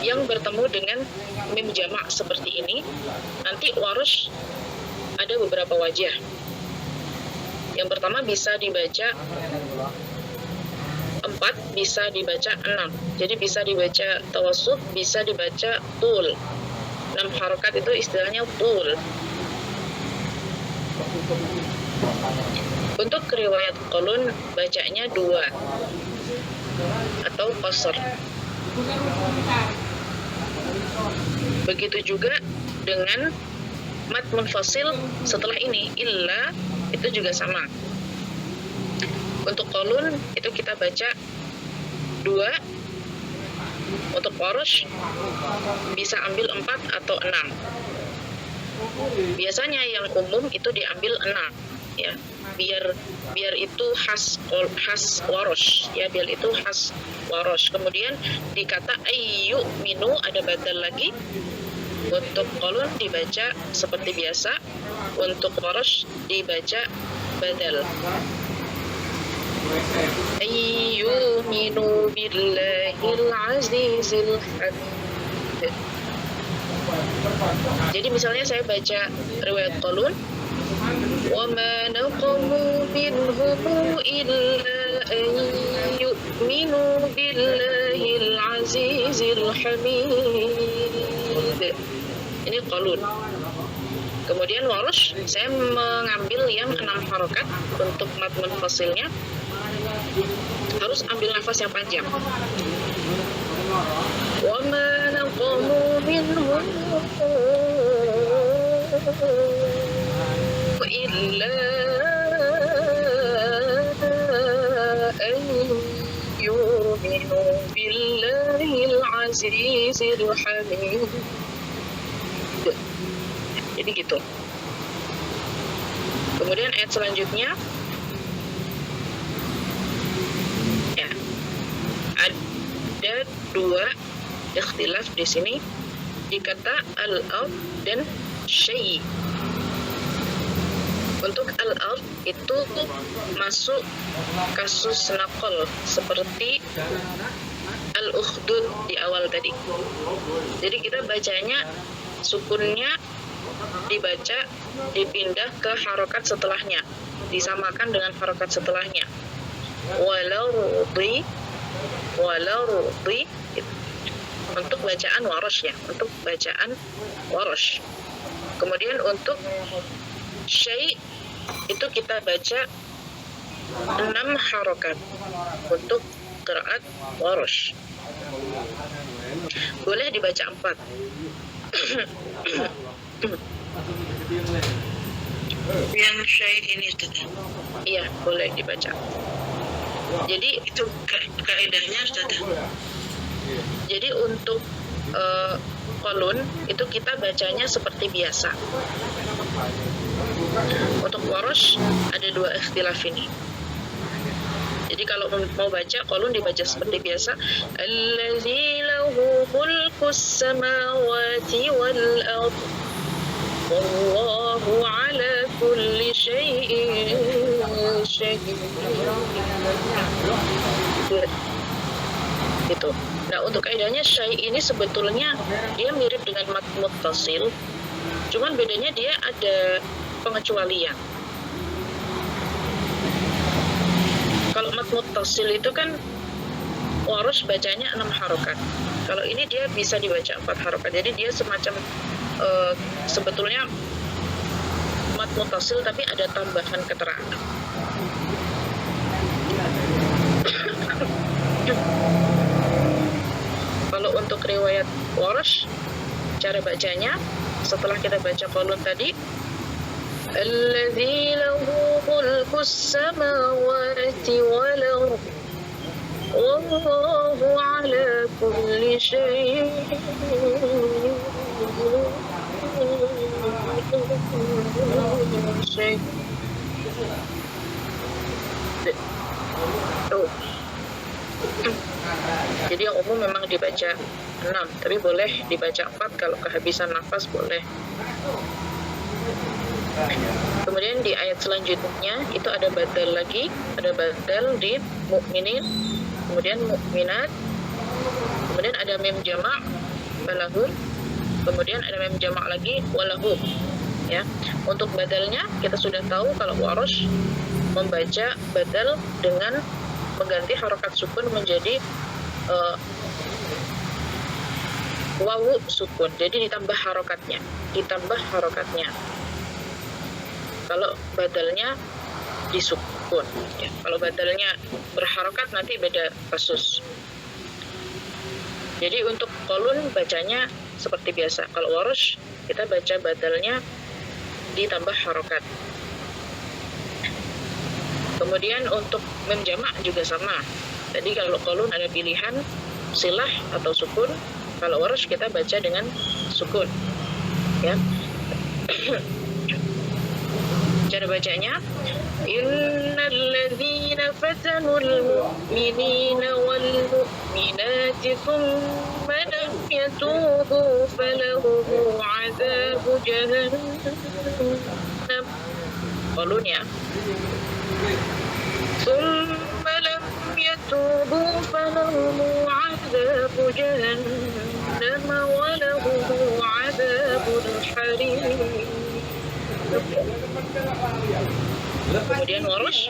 yang bertemu dengan mim jamak seperti ini, nanti Warsh ada beberapa wajah. Yang pertama bisa dibaca 4, bisa dibaca 6. Jadi bisa dibaca tawassut, bisa dibaca tul. 6 harokat itu istilahnya tul. Untuk riwayat qalun bacanya 2 atau qasr. Begitu juga dengan mad munfasil setelah ini, illa itu juga sama. Untuk qalun itu kita baca 2. Untuk Warsh bisa ambil 4 atau 6. Biasanya yang umum itu diambil 6 ya, biar itu khas Warsh ya, biar itu khas Warsh. Kemudian di kata ayyu minu ada badal lagi. Untuk qalun dibaca seperti biasa, untuk Warsh dibaca badal. Ayyu minu billahil azizil hamid. Jadi misalnya saya baca riwayat qalun, wa ma naqamu minhum illa an yu'minu billahil azizil hamid. Ini qalun. Kemudian Warsh, saya mengambil yang 6 harokat. Untuk mad munfasilnya harus ambil nafas yang panjang. Wa ma naqamu minhum illa an yu'minu billahil azizil hamid. Jadi gitu. Kemudian ayat selanjutnya ya, ada 2 ikhtilaf di sini di kata al-ard dan syai'. Untuk al-ard itu masuk kasus naqal seperti al-ukhdud di awal tadi. Jadi kita bacanya sukunnya dibaca dipindah ke harokat setelahnya, disamakan dengan harokat setelahnya. Walau rudi untuk bacaan Warsh ya, untuk bacaan Warsh. Kemudian untuk syai' itu kita baca 6 harokat untuk qiraat Warsh. Boleh dibaca 4. Yang syai' ini Ustaz. Iya, boleh dibaca. Jadi Itu kaedahnya Ustaz. Jadi untuk kolun itu kita bacanya seperti biasa. Untuk warosh ada dua ikhtilaf ini. Jadi kalau mau baca kolun dibaca seperti biasa. Allazi lahu mulkus samawati wal ard. Wallahu ala kulli syai'in syahid. Gitu. Nah, untuk kaidahnya syai' ini sebetulnya dia mirip dengan mad muttasil. Cuman bedanya dia ada pengecualian. Kalau mad muttasil itu kan warosh bacanya 6 harokat. Kalau ini dia bisa dibaca 4 harokat. Jadi dia semacam sebetulnya mad muttasil tapi ada tambahan keterangan. Kalau untuk riwayat warosh, cara bacanya setelah kita baca kolun tadi, Alladzi lahu mulkus samawati wal ard wallahu ala kulli syai'in syahid. Jadi yang umum memang dibaca 6, tapi boleh dibaca 4 kalau kehabisan nafas boleh. Kemudian di ayat selanjutnya itu ada badal lagi, ada badal di mukminin, kemudian mukminat, kemudian ada mim jamak balahum, kemudian ada mim jamak lagi walahum. Ya, untuk badalnya kita sudah tahu kalau warosh membaca badal dengan mengganti harokat sukun menjadi wawu sukun, jadi ditambah harokatnya. Kalau badalnya disukun, ya. Kalau badalnya berharokat nanti beda kasus. Jadi untuk kolun bacanya seperti biasa. Kalau warosh kita baca badalnya ditambah harokat. Kemudian untuk mim jamak juga sama. Tadi kalau kolun ada pilihan silah atau sukun. Kalau warosh kita baca dengan sukun. Ya. Cara bacanya, innal ladzina fatanul mu'minina wal mu'minati thumma lam yatubu falahum 'adzabu jahannam. Kolun ya. ثم لم يتوبوا فلهم عذاب جهنم ولهم عذاب الحريق. Kemudian warosh,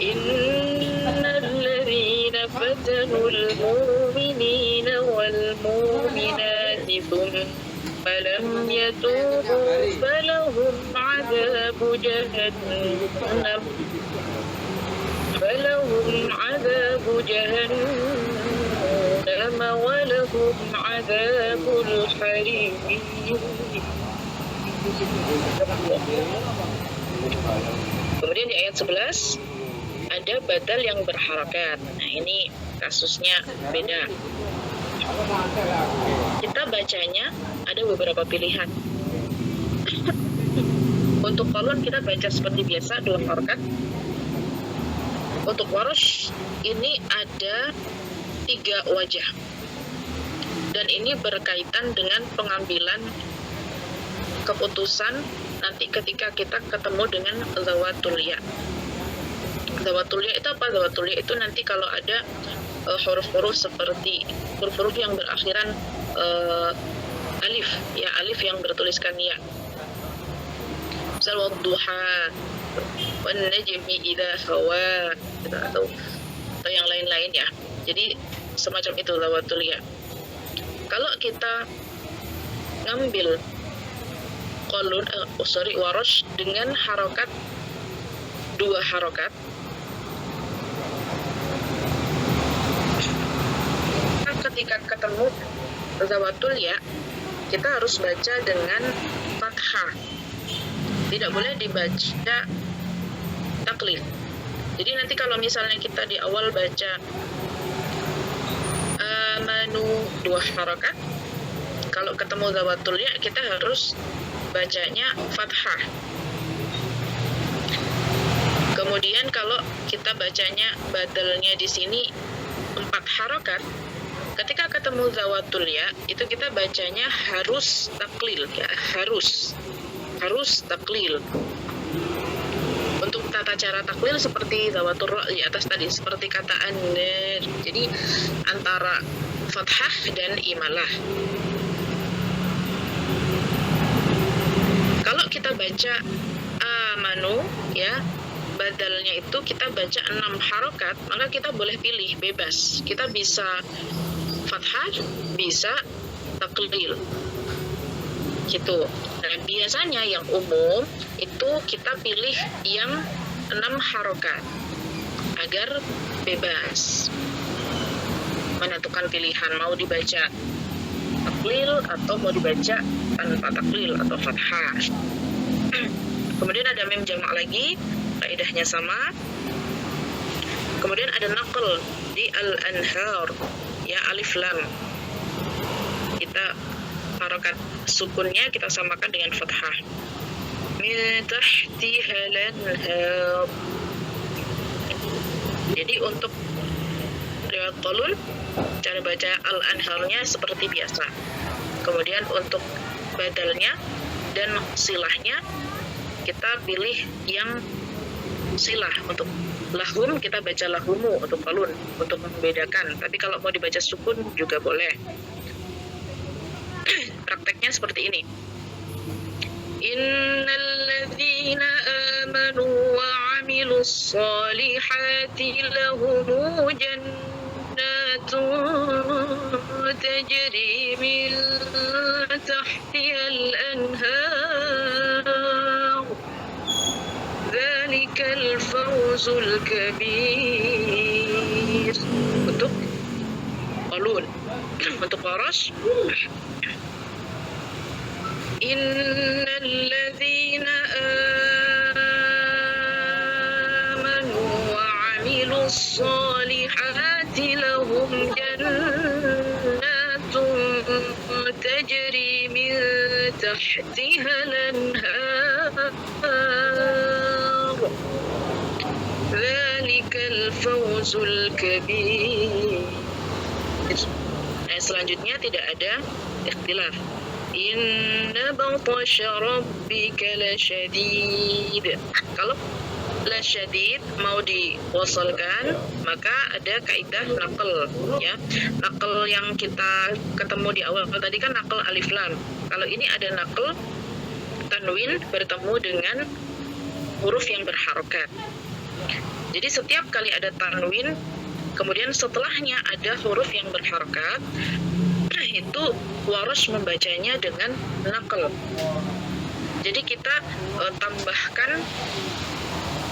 innal ladzina fatanul mu'minina wal mu'minati thumma lam yatubu falahum 'adzabu jahannam ولهم عذاب الحريق. Kemudian di ayat 11 ada badal yang berharakat. Nah, ini kasusnya beda. Kita bacanya ada beberapa pilihan. Untuk kolon kita baca seperti biasa 2 harakat. Untuk warosh ini ada 3 wajah, dan ini berkaitan dengan pengambilan keputusan nanti ketika kita ketemu dengan zawatul ya. Zawatul ya itu apa? Zawatul ya itu nanti kalau ada huruf-huruf seperti huruf-huruf yang berakhiran alif, ya, alif yang bertuliskan ya. Misal wadduha, wan najmi idza hawa, atau yang lain-lain ya. Jadi semacam itu zawatul ya. Kalau kita ngambil kolun warosh dengan harokat 2 harokat, ketika ketemu zawatul ya kita harus baca dengan fathah, tidak boleh dibaca taklif. Jadi nanti kalau misalnya kita di awal baca 2 harokat. Kalau ketemu zawatul ya kita harus bacanya fathah. Kemudian kalau kita bacanya badalnya di sini 4 harokat, ketika ketemu zawatul ya itu kita bacanya harus taklil ya, harus taklil. Untuk tata cara taklil seperti zawatul ra di atas tadi, seperti kata anir. Jadi antara fathah dan imalah. Kalau kita baca amanu ya, badalnya itu kita baca 6 harokat, maka kita boleh pilih bebas. Kita bisa fathah, bisa taklil. Gitu. Nah, biasanya yang umum itu kita pilih yang 6 harokat agar bebas menentukan pilihan mau dibaca taklil atau mau dibaca tanpa taklil atau fathah. Kemudian ada mim jamak lagi, kaidahnya sama. Kemudian ada naql di al-anhar ya, alif lam. Kita harokat sukunnya kita samakan dengan fathah. Min tahtiha al-anhar. Jadi untuk riwayat Qalun cara baca al-anharnya seperti biasa. Kemudian untuk badalnya dan silahnya kita pilih yang silah. Untuk lahum kita baca lahumu untuk Qalun untuk membedakan. Tapi kalau mau dibaca sukun juga boleh. Prakteknya seperti ini. Innal ladzina amanu wa 'amilus solihati lahum jannatun tajri min tahtiha al-anhar. Dzalikal fawzul kabir. Untuk Qalun. Untuk Qarash, innal ladzina amanu wa 'amilus solihati lahum jannatun tajri min tahtiha al-anhar. Dzalikal fawzul kabir. Selanjutnya tidak ada ikhtilaf. Inna batasha rabbika lasyadid. Kalau lasyadid mau diwasalkan, maka ada kaidah naql ya. Naql yang kita ketemu di awal tadi kan naql alif lam. Kalau ini ada naql tanwin bertemu dengan huruf yang berharokat. Jadi setiap kali ada tanwin kemudian setelahnya ada huruf yang berharokat, itu Waras membacanya dengan naql. Jadi kita tambahkan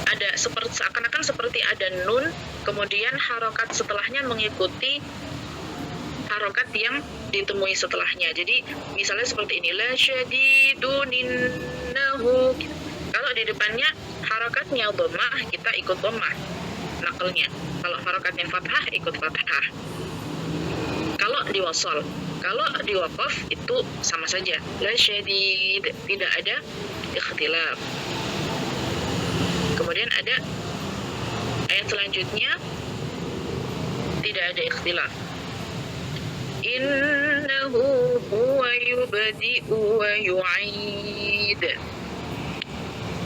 ada seakan-akan seperti ada nun, kemudian harokat setelahnya mengikuti harokat yang ditemui setelahnya. Jadi misalnya seperti ini, la syadidun innahu. Kalau di depannya harokatnya dhammah, kita ikut dhammah naqlnya. Kalau harokatnya fathah, ikut fathah. Kalau diwasal, kalau diwaqaf itu sama saja. La syadid, tidak ada ikhtilaf. Kemudian ada ayat selanjutnya, tidak ada ikhtilaf. Innahu huwa yubdi'u wa yu'id.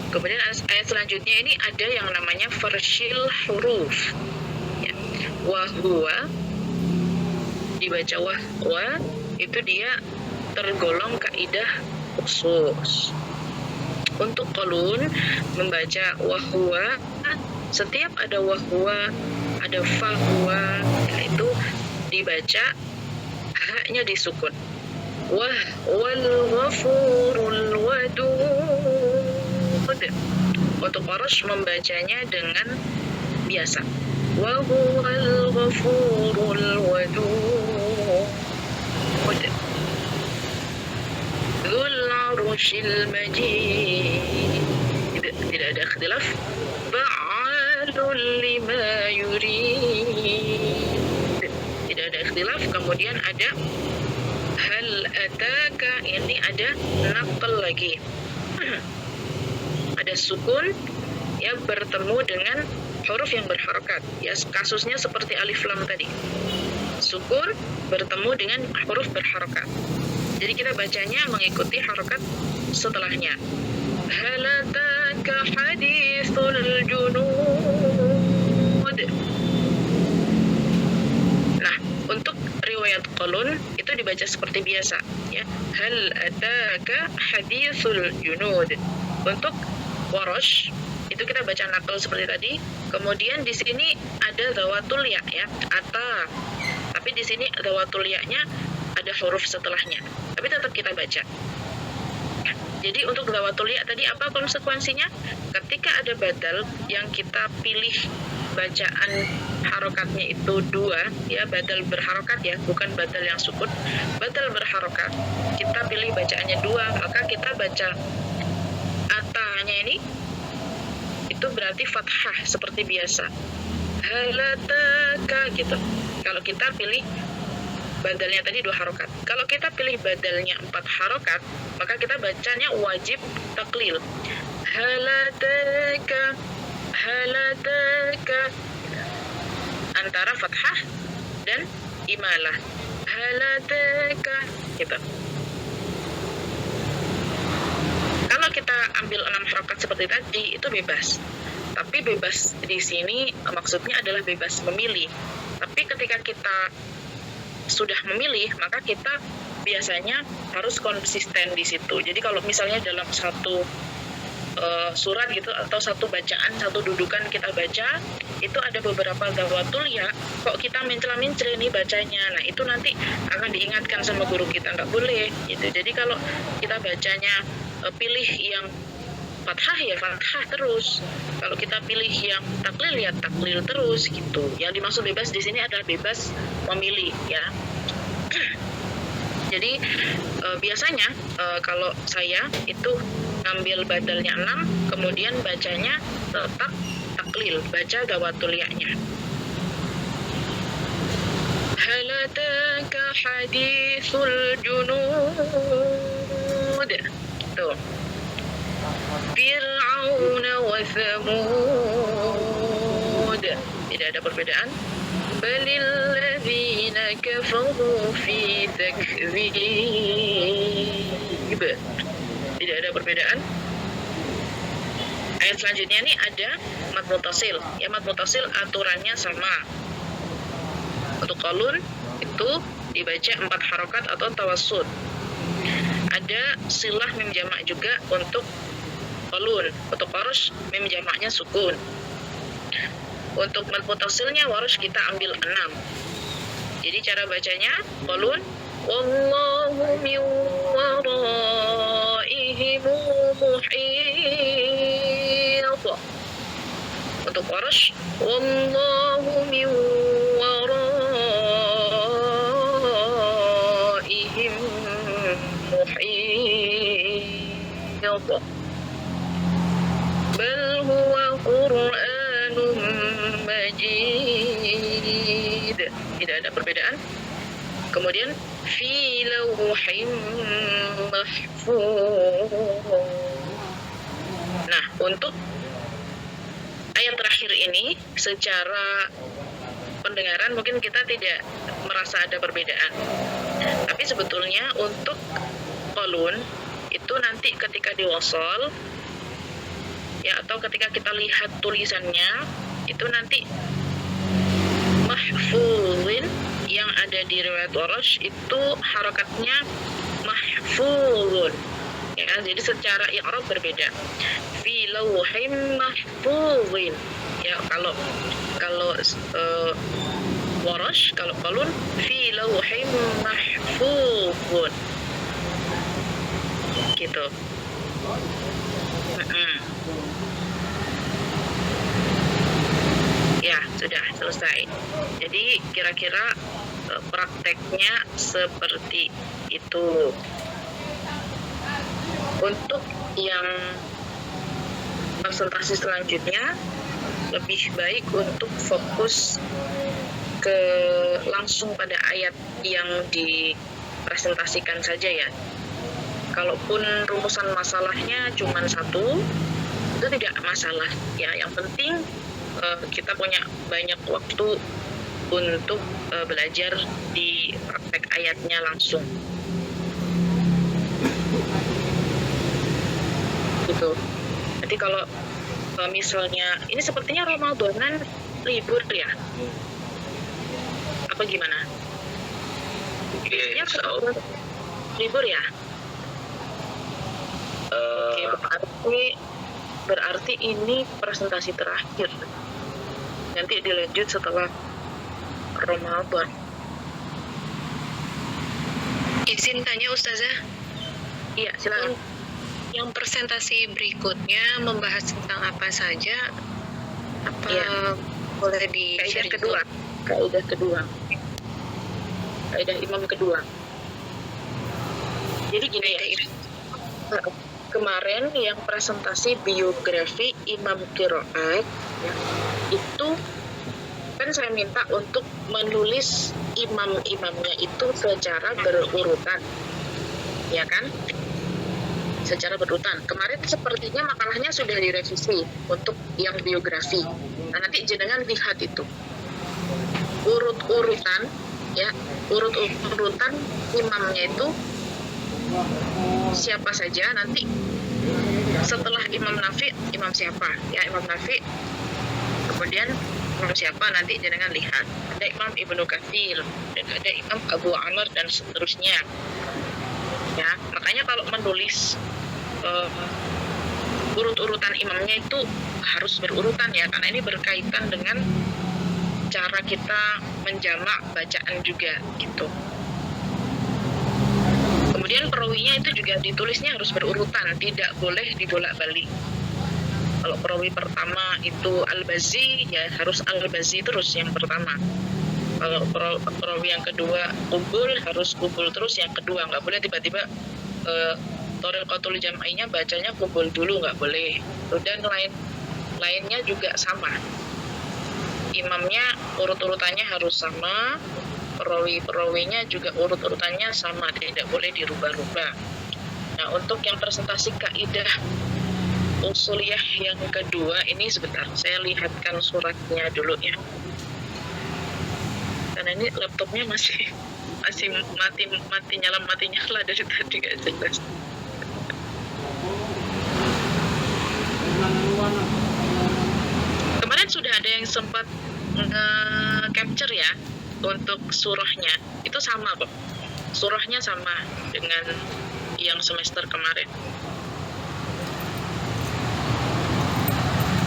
Kemudian ayat selanjutnya ini ada yang namanya farshil huruf ya. Wahwa dibaca wahwa itu dia tergolong kaidah khusus. Untuk Qalun membaca wahwa, setiap ada wahwa, ada fahwa, itu dibaca haknya disukun. Wahwal ghafurul wadud. Untuk Qarash membacanya dengan biasa. Wa huwal ghafurul wadud. Dzul 'arsyil majid. Tidak ada ikhtilaf. Fa'alul lima yurid. Tidak ada ikhtilaf. Kemudian kemudian ada hal ataka, ini ada naql lagi. Ada sukun ya bertemu dengan huruf yang berharokat. Ya, kasusnya seperti alif lam tadi. Sukun bertemu dengan huruf berharokat. Jadi kita bacanya mengikuti harokat setelahnya. Hal ataka hadithul junud. Nah, untuk riwayat qalun itu dibaca seperti biasa ya. Hal ataka hadithul junud. Untuk Warash itu kita baca naql seperti tadi. Kemudian di sini ada dhawatul ya, ata. Tapi di sini dhawatul ya-nya ada huruf setelahnya. Tapi tetap kita baca. Jadi untuk dhawatul ya tadi apa konsekuensinya? Ketika ada badal yang kita pilih bacaan harokatnya itu dua, ya badal berharokat ya, bukan badal yang sukun. Badal berharokat. Kita pilih bacaannya dua, maka kita baca atanya ini itu berarti fathah seperti biasa. Halataka gitu. Kalau kita pilih badalnya tadi 2 harokat. Kalau kita pilih badalnya 4 harokat, maka kita bacanya wajib taklil. Halataka, halataka, antara fathah dan imalah. Halataka gitu. Kalau kita ambil 6 harokat seperti tadi, itu bebas. Tapi bebas di sini maksudnya adalah bebas memilih. Tapi ketika kita sudah memilih, maka kita biasanya harus konsisten di situ. Jadi kalau misalnya dalam satu surat gitu, atau satu bacaan, satu dudukan kita baca, itu ada beberapa dhawatul ya, kok kita mencela-mencela nih bacanya. Nah, itu nanti akan diingatkan sama guru kita, nggak boleh gitu. Jadi kalau kita bacanya pilih yang fathah ya fathah terus. Kalau kita pilih yang taklil ya taklil terus gitu. Yang dimaksud bebas di sini adalah bebas memilih ya. Jadi biasanya kalau saya itu ngambil badalnya 6, kemudian bacanya tetap taklil, baca dhawatul ya-nya. Halataka hadithul junud. Tuh. Fir'aun wa Thamud. Tidak ada perbedaan. Balil ladzina kafaru fi takdzib. Tidak ada perbedaan. Ayat selanjutnya ini ada mad muttasil. Ya, mad muttasil aturannya sama. Untuk qalun itu dibaca 4 harokat atau tawassut. Ada silah mim jamak juga untuk qalun. Untuk Warash mim jamaknya sukun. Untuk mad muttasilnya Warash kita ambil 6. Jadi cara bacanya qalun wallahu min waraihim muhit. Untuk Warash wallahu min waraihim muhit. Bal huwa Qur'anun Majid. Tidak ada perbedaan. Kemudian fi lawhim mahfuz. Nah, untuk ayat terakhir ini secara pendengaran mungkin kita tidak merasa ada perbedaan. Tapi sebetulnya untuk qalun itu nanti ketika diwasal ya, atau ketika kita lihat tulisannya itu nanti mahfuzin yang ada di riwayat Warash itu harokatnya mahfuzun ya, jadi secara i'rab berbeda. Fi lawhim mahfuzin ya, kalau Warash, kalau qalun fi lawhim mahfuzun gitu. Ya, sudah selesai. Jadi kira-kira prakteknya seperti itu. Untuk yang presentasi selanjutnya lebih baik untuk fokus langsung pada ayat yang dipresentasikan saja ya. Kalaupun rumusan masalahnya cuma satu, itu tidak masalah ya. Yang penting kita punya banyak waktu untuk belajar di praktek ayatnya langsung. Gitu. Jadi kalau misalnya ini sepertinya Ramadanan libur ya? Apa gimana? Iya, Libur ya? Oke, berarti ini presentasi terakhir. Nanti dilanjut setelah Ramadan. Izin tanya Ustazah, Iya, silakan. yang presentasi berikutnya membahas tentang apa saja? Apa Iya. boleh di-share Kaidah kedua. Kaidah imam kedua. Jadi gini ya, kemarin yang presentasi biografi Imam Qiraat ya, itu kan saya minta untuk menulis imam-imamnya itu secara berurutan, ya kan? Secara berurutan. Kemarin sepertinya makalahnya sudah direvisi untuk yang biografi. Nah, nanti jenengan lihat itu urut-urutan, ya, urut-urutan imamnya itu siapa saja. Nanti setelah Imam Nafi, imam siapa? Ya, Imam Nafi. Kemudian imam siapa? Nanti jenengan lihat. Ada Imam Ibnu Katsir, dan ada Imam Abu Amr dan seterusnya. Ya, makanya kalau menulis urut-urutan imamnya itu harus berurutan ya, karena ini berkaitan dengan cara kita menjamak bacaan juga gitu. Kemudian perawinya itu juga ditulisnya harus berurutan, tidak boleh dibolak-balik. Kalau perawi pertama itu Al-Bazzi, ya harus Al-Bazzi terus yang pertama. Kalau perawi yang kedua Qubul, harus Qubul terus yang kedua. Nggak boleh tiba-tiba Thariqatul Jam'ainya bacanya Qubul dulu, nggak boleh. Dan lainnya juga sama. Imamnya urut-urutannya harus sama, perawi-perawinya juga urut-urutannya sama, tidak boleh dirubah-rubah. Nah, untuk yang presentasi kaidah usuliyah yang kedua ini sebentar, saya lihatkan suratnya dulu ya. Karena ini laptopnya masih mati nyala dari tadi gak jelas. Kemarin sudah ada yang sempat capture ya untuk surahnya. Itu sama kok. Surahnya sama dengan yang semester kemarin.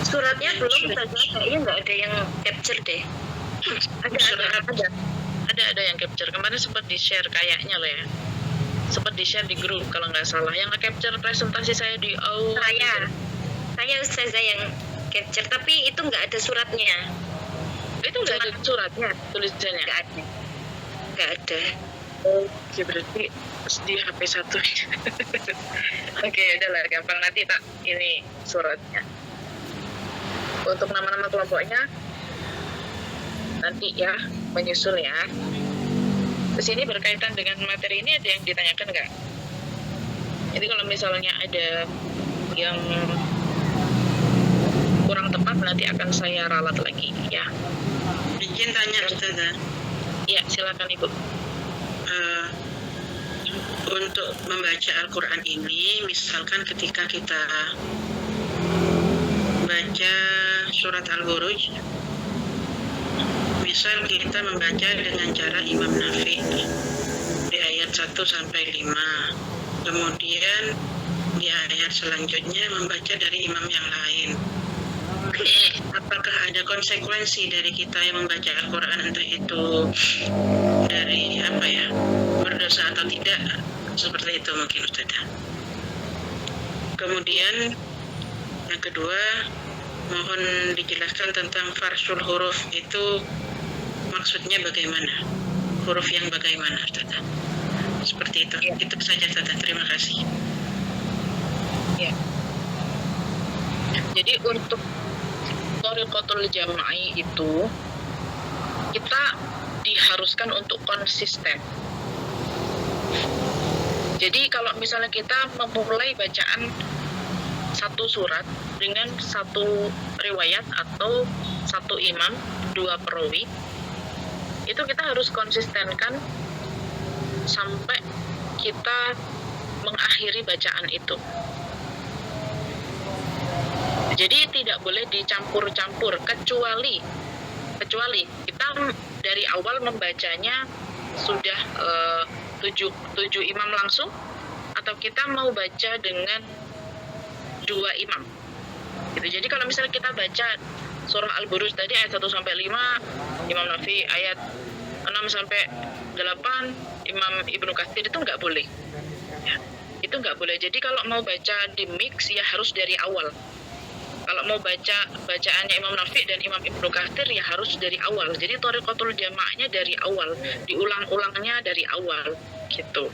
Suratnya belum saja, kayaknya nggak ada yang capture deh. Ada yang capture. Kemarin sempat di-share kayaknya loh ya. Sempat di-share di grup kalau nggak salah. Yang nge-capture presentasi saya di awal. Saya Ustazah yang capture, tapi itu nggak ada suratnya. Itu nggak ada suratnya, tulisannya? Nggak ada. Oke, berarti di HP satu. Oke, udahlah, gampang, nanti tak ini suratnya. Untuk nama-nama kelompoknya nanti ya, menyusul ya. Terus ini berkaitan dengan materi ini, ada yang ditanyakan nggak? Jadi kalau misalnya ada yang kurang tepat, nanti akan saya ralat lagi ya. Izin tanya Ustazah. Ya, silakan Ibu. Untuk membaca Al-Quran ini, misalkan ketika kita baca surat Al-Buruj, misal kita membaca dengan cara Imam Nafi di ayat 1 sampai 5, kemudian di ayat selanjutnya membaca dari imam yang lain. Apakah ada konsekuensi dari kita yang membaca Al-Quran, entah itu dari berdosa atau tidak? Seperti itu mungkin Ustazah. Kemudian yang kedua, mohon dijelaskan tentang farsul huruf itu maksudnya bagaimana? Huruf yang bagaimana Ustazah? Seperti itu. Itu saja Ustazah. Terima kasih. Ya. Jadi untuk Thariqatul Jam'i itu kita diharuskan untuk konsisten. Jadi kalau misalnya kita memulai bacaan satu surat dengan satu riwayat atau satu imam, dua perawi, itu kita harus konsistenkan sampai kita mengakhiri bacaan itu. Jadi tidak boleh dicampur-campur, kecuali kita dari awal membacanya sudah 7 imam langsung, atau kita mau baca dengan 2 imam. Gitu. Jadi kalau misalnya kita baca surah Al-Buruj tadi ayat 1 sampai 5 Imam Nafi, ayat 6 sampai 8 Imam Ibnu Katsir, itu nggak boleh. Ya, itu nggak boleh. Jadi kalau mau baca di mix ya harus dari awal. Kalau mau baca bacaannya Imam Nafi dan Imam Ibnu Katsir ya harus dari awal. Jadi thariqatul jamaahnya dari awal, diulang-ulangnya dari awal gitu.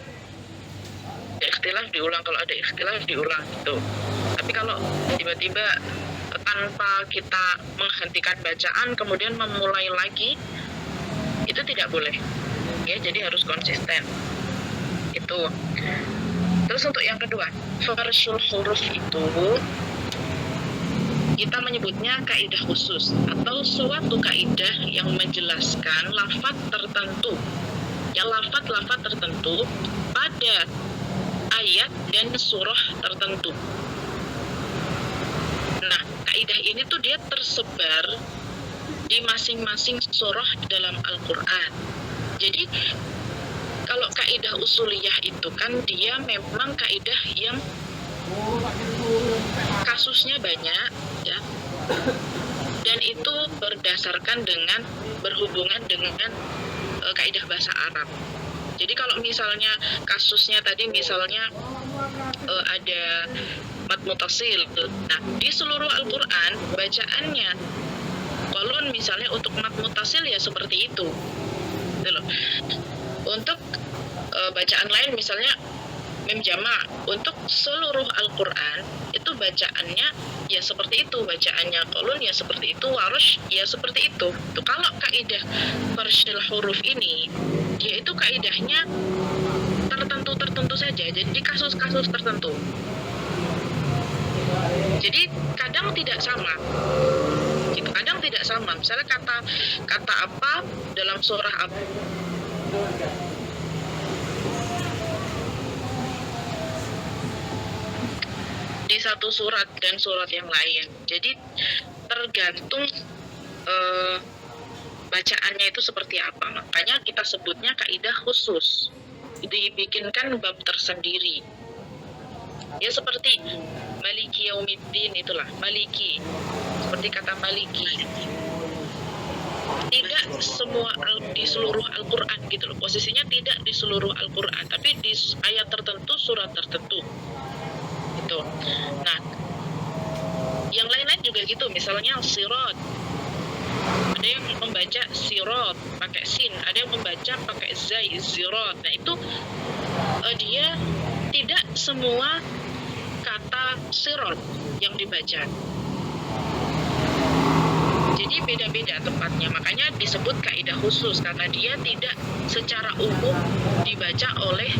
Ikhtilaf diulang, kalau ada ikhtilaf diulang gitu. Tapi kalau tiba-tiba tanpa kita menghentikan bacaan kemudian memulai lagi, itu tidak boleh. Ya, jadi harus konsisten. Itu. Terus untuk yang kedua, farshul huruf itu kita menyebutnya kaidah khusus atau suatu kaidah yang menjelaskan lafaz tertentu. Ya, lafaz tertentu pada ayat dan surah tertentu. Nah, kaidah ini tuh dia tersebar di masing-masing surah dalam Al-Quran. Jadi kalau kaidah usuliyah itu kan dia memang kaidah yang kasusnya banyak, ya, dan itu berhubungan dengan kaidah bahasa Arab. Jadi kalau misalnya kasusnya tadi misalnya ada mad mutasil, nah di seluruh Al-Quran bacaannya qalun misalnya untuk mad mutasil ya seperti itu, gitu loh. Untuk bacaan lain misalnya mim jama', untuk seluruh Al-Quran itu bacaannya ya seperti itu, bacaannya qalun ya seperti itu, warush ya seperti itu. Tuh, kalau kaidah farshil huruf ini dia itu kaidahnya tertentu saja, jadi kasus-kasus tertentu. Jadi kadang tidak sama. Gitu, kadang tidak sama. Misalnya kata apa dalam surah apa, di satu surat dan surat yang lain. Jadi tergantung bacaannya itu seperti apa. Makanya kita sebutnya kaidah khusus. Dibikinkan bab tersendiri. Ya seperti Maliki Yaumiddin, itulah Maliki. Seperti kata Maliki. Tidak semua di seluruh Al-Quran gitu loh. Posisinya tidak di seluruh Al-Quran, tapi di ayat tertentu, surat tertentu. Gitu. Nah, yang lain-lain juga gitu. Misalnya sirat. Ada yang membaca sirat pakai sin, ada yang membaca pakai zai, zirat. Nah itu dia tidak semua kata sirat yang dibaca. Jadi beda-beda tempatnya, makanya disebut kaidah khusus karena dia tidak secara umum dibaca oleh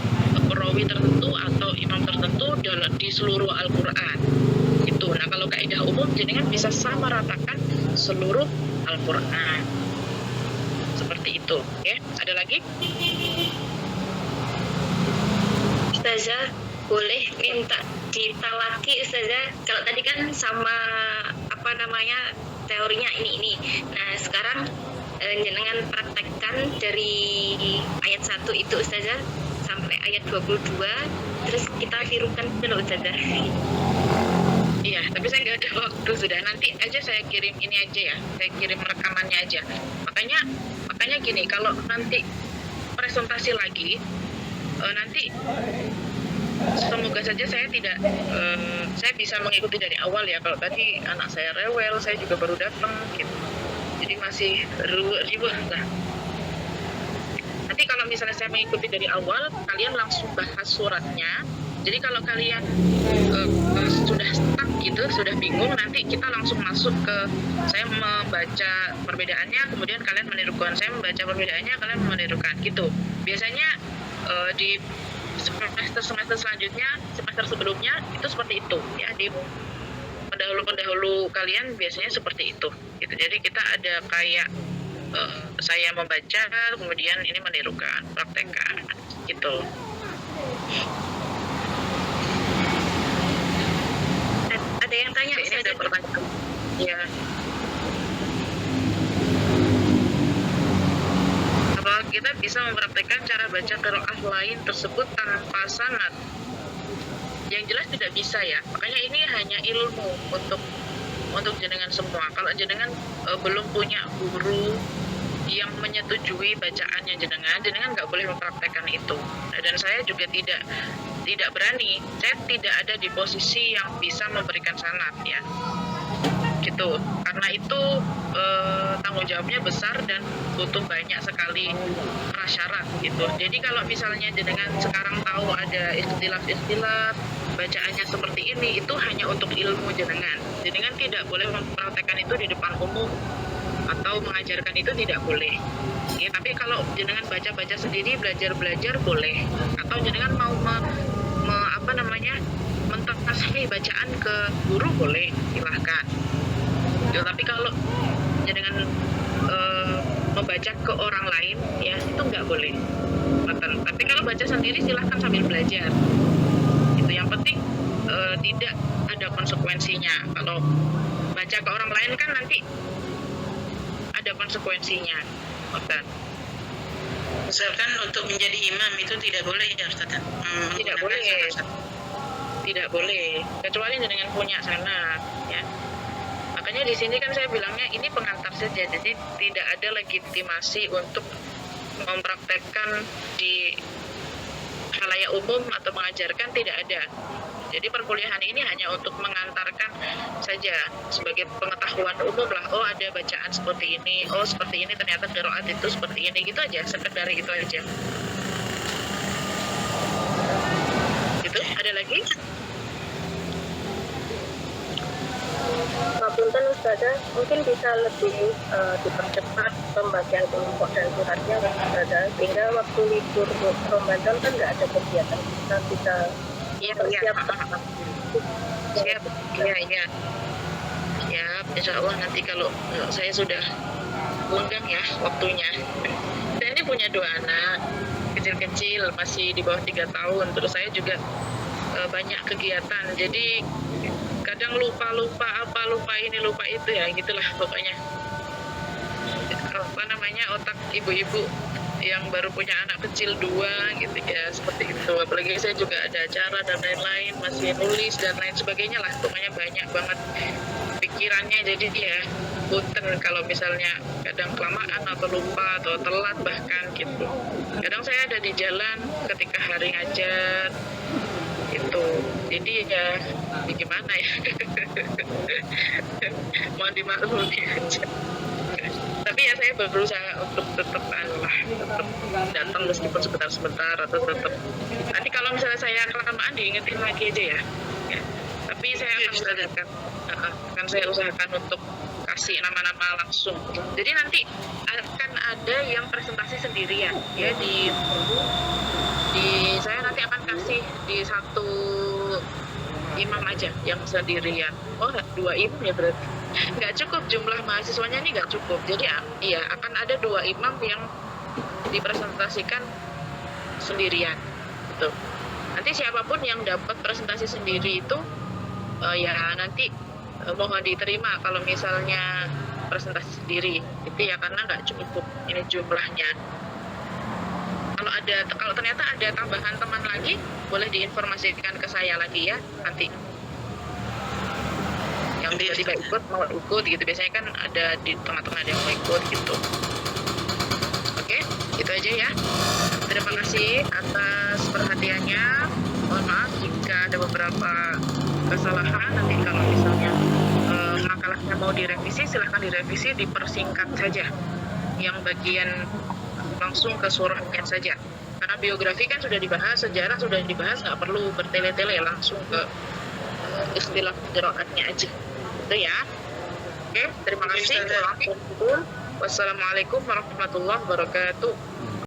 perawi tertentu atau imam tertentu di seluruh Al-Quran. Itu. Nah kalau kaidah umum jadi kan bisa sama ratakan seluruh Al-Quran. Seperti itu, ya. Ada lagi? Ustazah, boleh minta ditalaki Ustazah? Kalau tadi kan sama teorinya ini. Nah, sekarang jenengan praktekkan dari ayat 1 itu Ustazah sampai ayat 22, terus kita tirukan dulu Ustazah. Iya, tapi saya nggak ada waktu sudah. Nanti aja saya kirim ini aja ya, saya kirim rekamannya aja. Makanya gini, kalau nanti presentasi lagi, nanti semoga saja saya saya bisa mengikuti dari awal ya. Kalau tadi anak saya rewel, saya juga baru datang gitu, jadi masih riuh lah. Nanti kalau misalnya saya mengikuti dari awal, kalian langsung bahas suratnya. Jadi kalau kalian sudah stuck gitu, sudah bingung, nanti kita langsung masuk ke saya membaca perbedaannya, kemudian kalian menirukan, saya membaca perbedaannya, kalian menirukan gitu. Biasanya di semester selanjutnya, semester sebelumnya itu seperti itu ya, di pendahulu kalian biasanya seperti itu gitu. Jadi kita ada kayak saya membaca, kemudian ini menirukan, praktekkan gitu. Ada yang tanya, Ini ada pertanyaan ya. Apakah kita bisa mempraktekkan cara baca qiraah lain tersebut tanpa sanad? Yang jelas tidak bisa ya. Makanya ini hanya ilmu untuk jenengan semua. Kalau jenengan belum punya guru yang menyetujui bacaannya jenengan nggak boleh mempraktekkan itu. Dan saya juga tidak berani. Saya tidak ada di posisi yang bisa memberikan sanad ya. Gitu. Karena itu tanggung jawabnya besar dan butuh banyak sekali prasyarat gitu. Jadi kalau misalnya jenengan sekarang tahu ada istilah bacaannya seperti ini, itu hanya untuk ilmu jenengan. Jenengan tidak boleh mempraktekkan itu di depan umum atau mengajarkan itu tidak boleh. Ya, tapi kalau jenengan baca-baca sendiri, belajar-belajar boleh. Atau jenengan mau mentasbih bacaan ke guru boleh, silahkan. Ya, tapi kalau jenengan membaca ke orang lain ya itu nggak boleh. Tapi kalau baca sendiri silahkan sambil belajar. Itu yang penting tidak ada konsekuensinya. Kalau baca ke orang lain kan nanti ada konsekuensinya. Misalkan untuk menjadi imam itu tidak boleh ya Ustaz? Tidak boleh. Tidak boleh. Kecuali dengan punya sanad ya. Makanya di sini kan saya bilangnya ini pengantar saja. Jadi tidak ada legitimasi untuk mempraktekkan di khalayak umum atau mengajarkan, tidak ada. Jadi perkuliahan ini hanya untuk mengantarkan saja sebagai pengetahuan umum lah. Oh ada bacaan seperti ini, oh seperti ini ternyata qiraat itu seperti ini, gitu aja, sekedar itu aja. Gitu, ada lagi? Punten Ustazah, mungkin bisa lebih dipercepat pembagian kelompok dan suratnya Ustazah, sehingga waktu libur Ramadan kan nggak ada kegiatan, kita bisa Siap. Insya Allah nanti kalau saya sudah undang ya waktunya. Saya ini punya 2 anak kecil-kecil, masih di bawah 3 tahun. Terus saya juga banyak kegiatan. Jadi kadang lupa ini, lupa itu ya, gitulah pokoknya. Otak ibu-ibu yang baru punya anak kecil 2 gitu ya, seperti itu. Apalagi saya juga ada acara dan lain-lain, masih nulis dan lain sebagainya lah, pokoknya banyak banget pikirannya. Jadi ya punten kalau misalnya kadang kelamaan atau lupa atau telat bahkan gitu. Kadang saya ada di jalan ketika hari ngajar itu, jadi ya gimana ya. Mohon dimaklumi aja. Tapi ya saya berusaha untuk tetap datang meskipun sebentar atau tetap. Nanti kalau misalnya saya kelamaan diingetin lagi aja ya. Tapi saya akan usahakan untuk kasih nama-nama langsung. Jadi nanti akan ada yang presentasi sendirian ya di saya nanti akan kasih di satu imam aja yang sendirian. Oh 2 imam ya berarti. Nggak cukup jumlah mahasiswanya ini, nggak cukup. Jadi ya akan ada 2 imam yang dipresentasikan sendirian gitu. Nanti siapapun yang dapat presentasi sendiri itu ya nanti mohon diterima kalau misalnya presentasi sendiri itu ya, karena nggak cukup ini jumlahnya. Kalau ternyata ada tambahan teman lagi, boleh diinformasikan ke saya lagi ya nanti. Yang tiba-tiba mau ikut gitu, biasanya kan ada di tengah-tengah ada yang mau ikut gitu. Oke, itu aja ya. Terima kasih atas perhatiannya. Mohon maaf jika ada beberapa kesalahan. Nanti kalau misalnya makalahnya mau direvisi, silahkan direvisi, dipersingkat saja. Yang bagian langsung ke surahnya saja. Karena biografi kan sudah dibahas, sejarah sudah dibahas, nggak perlu bertele-tele, langsung ke istilah qiraatnya aja. Itu ya. Oke, terima kasih. Wassalamualaikum warahmatullahi wabarakatuh.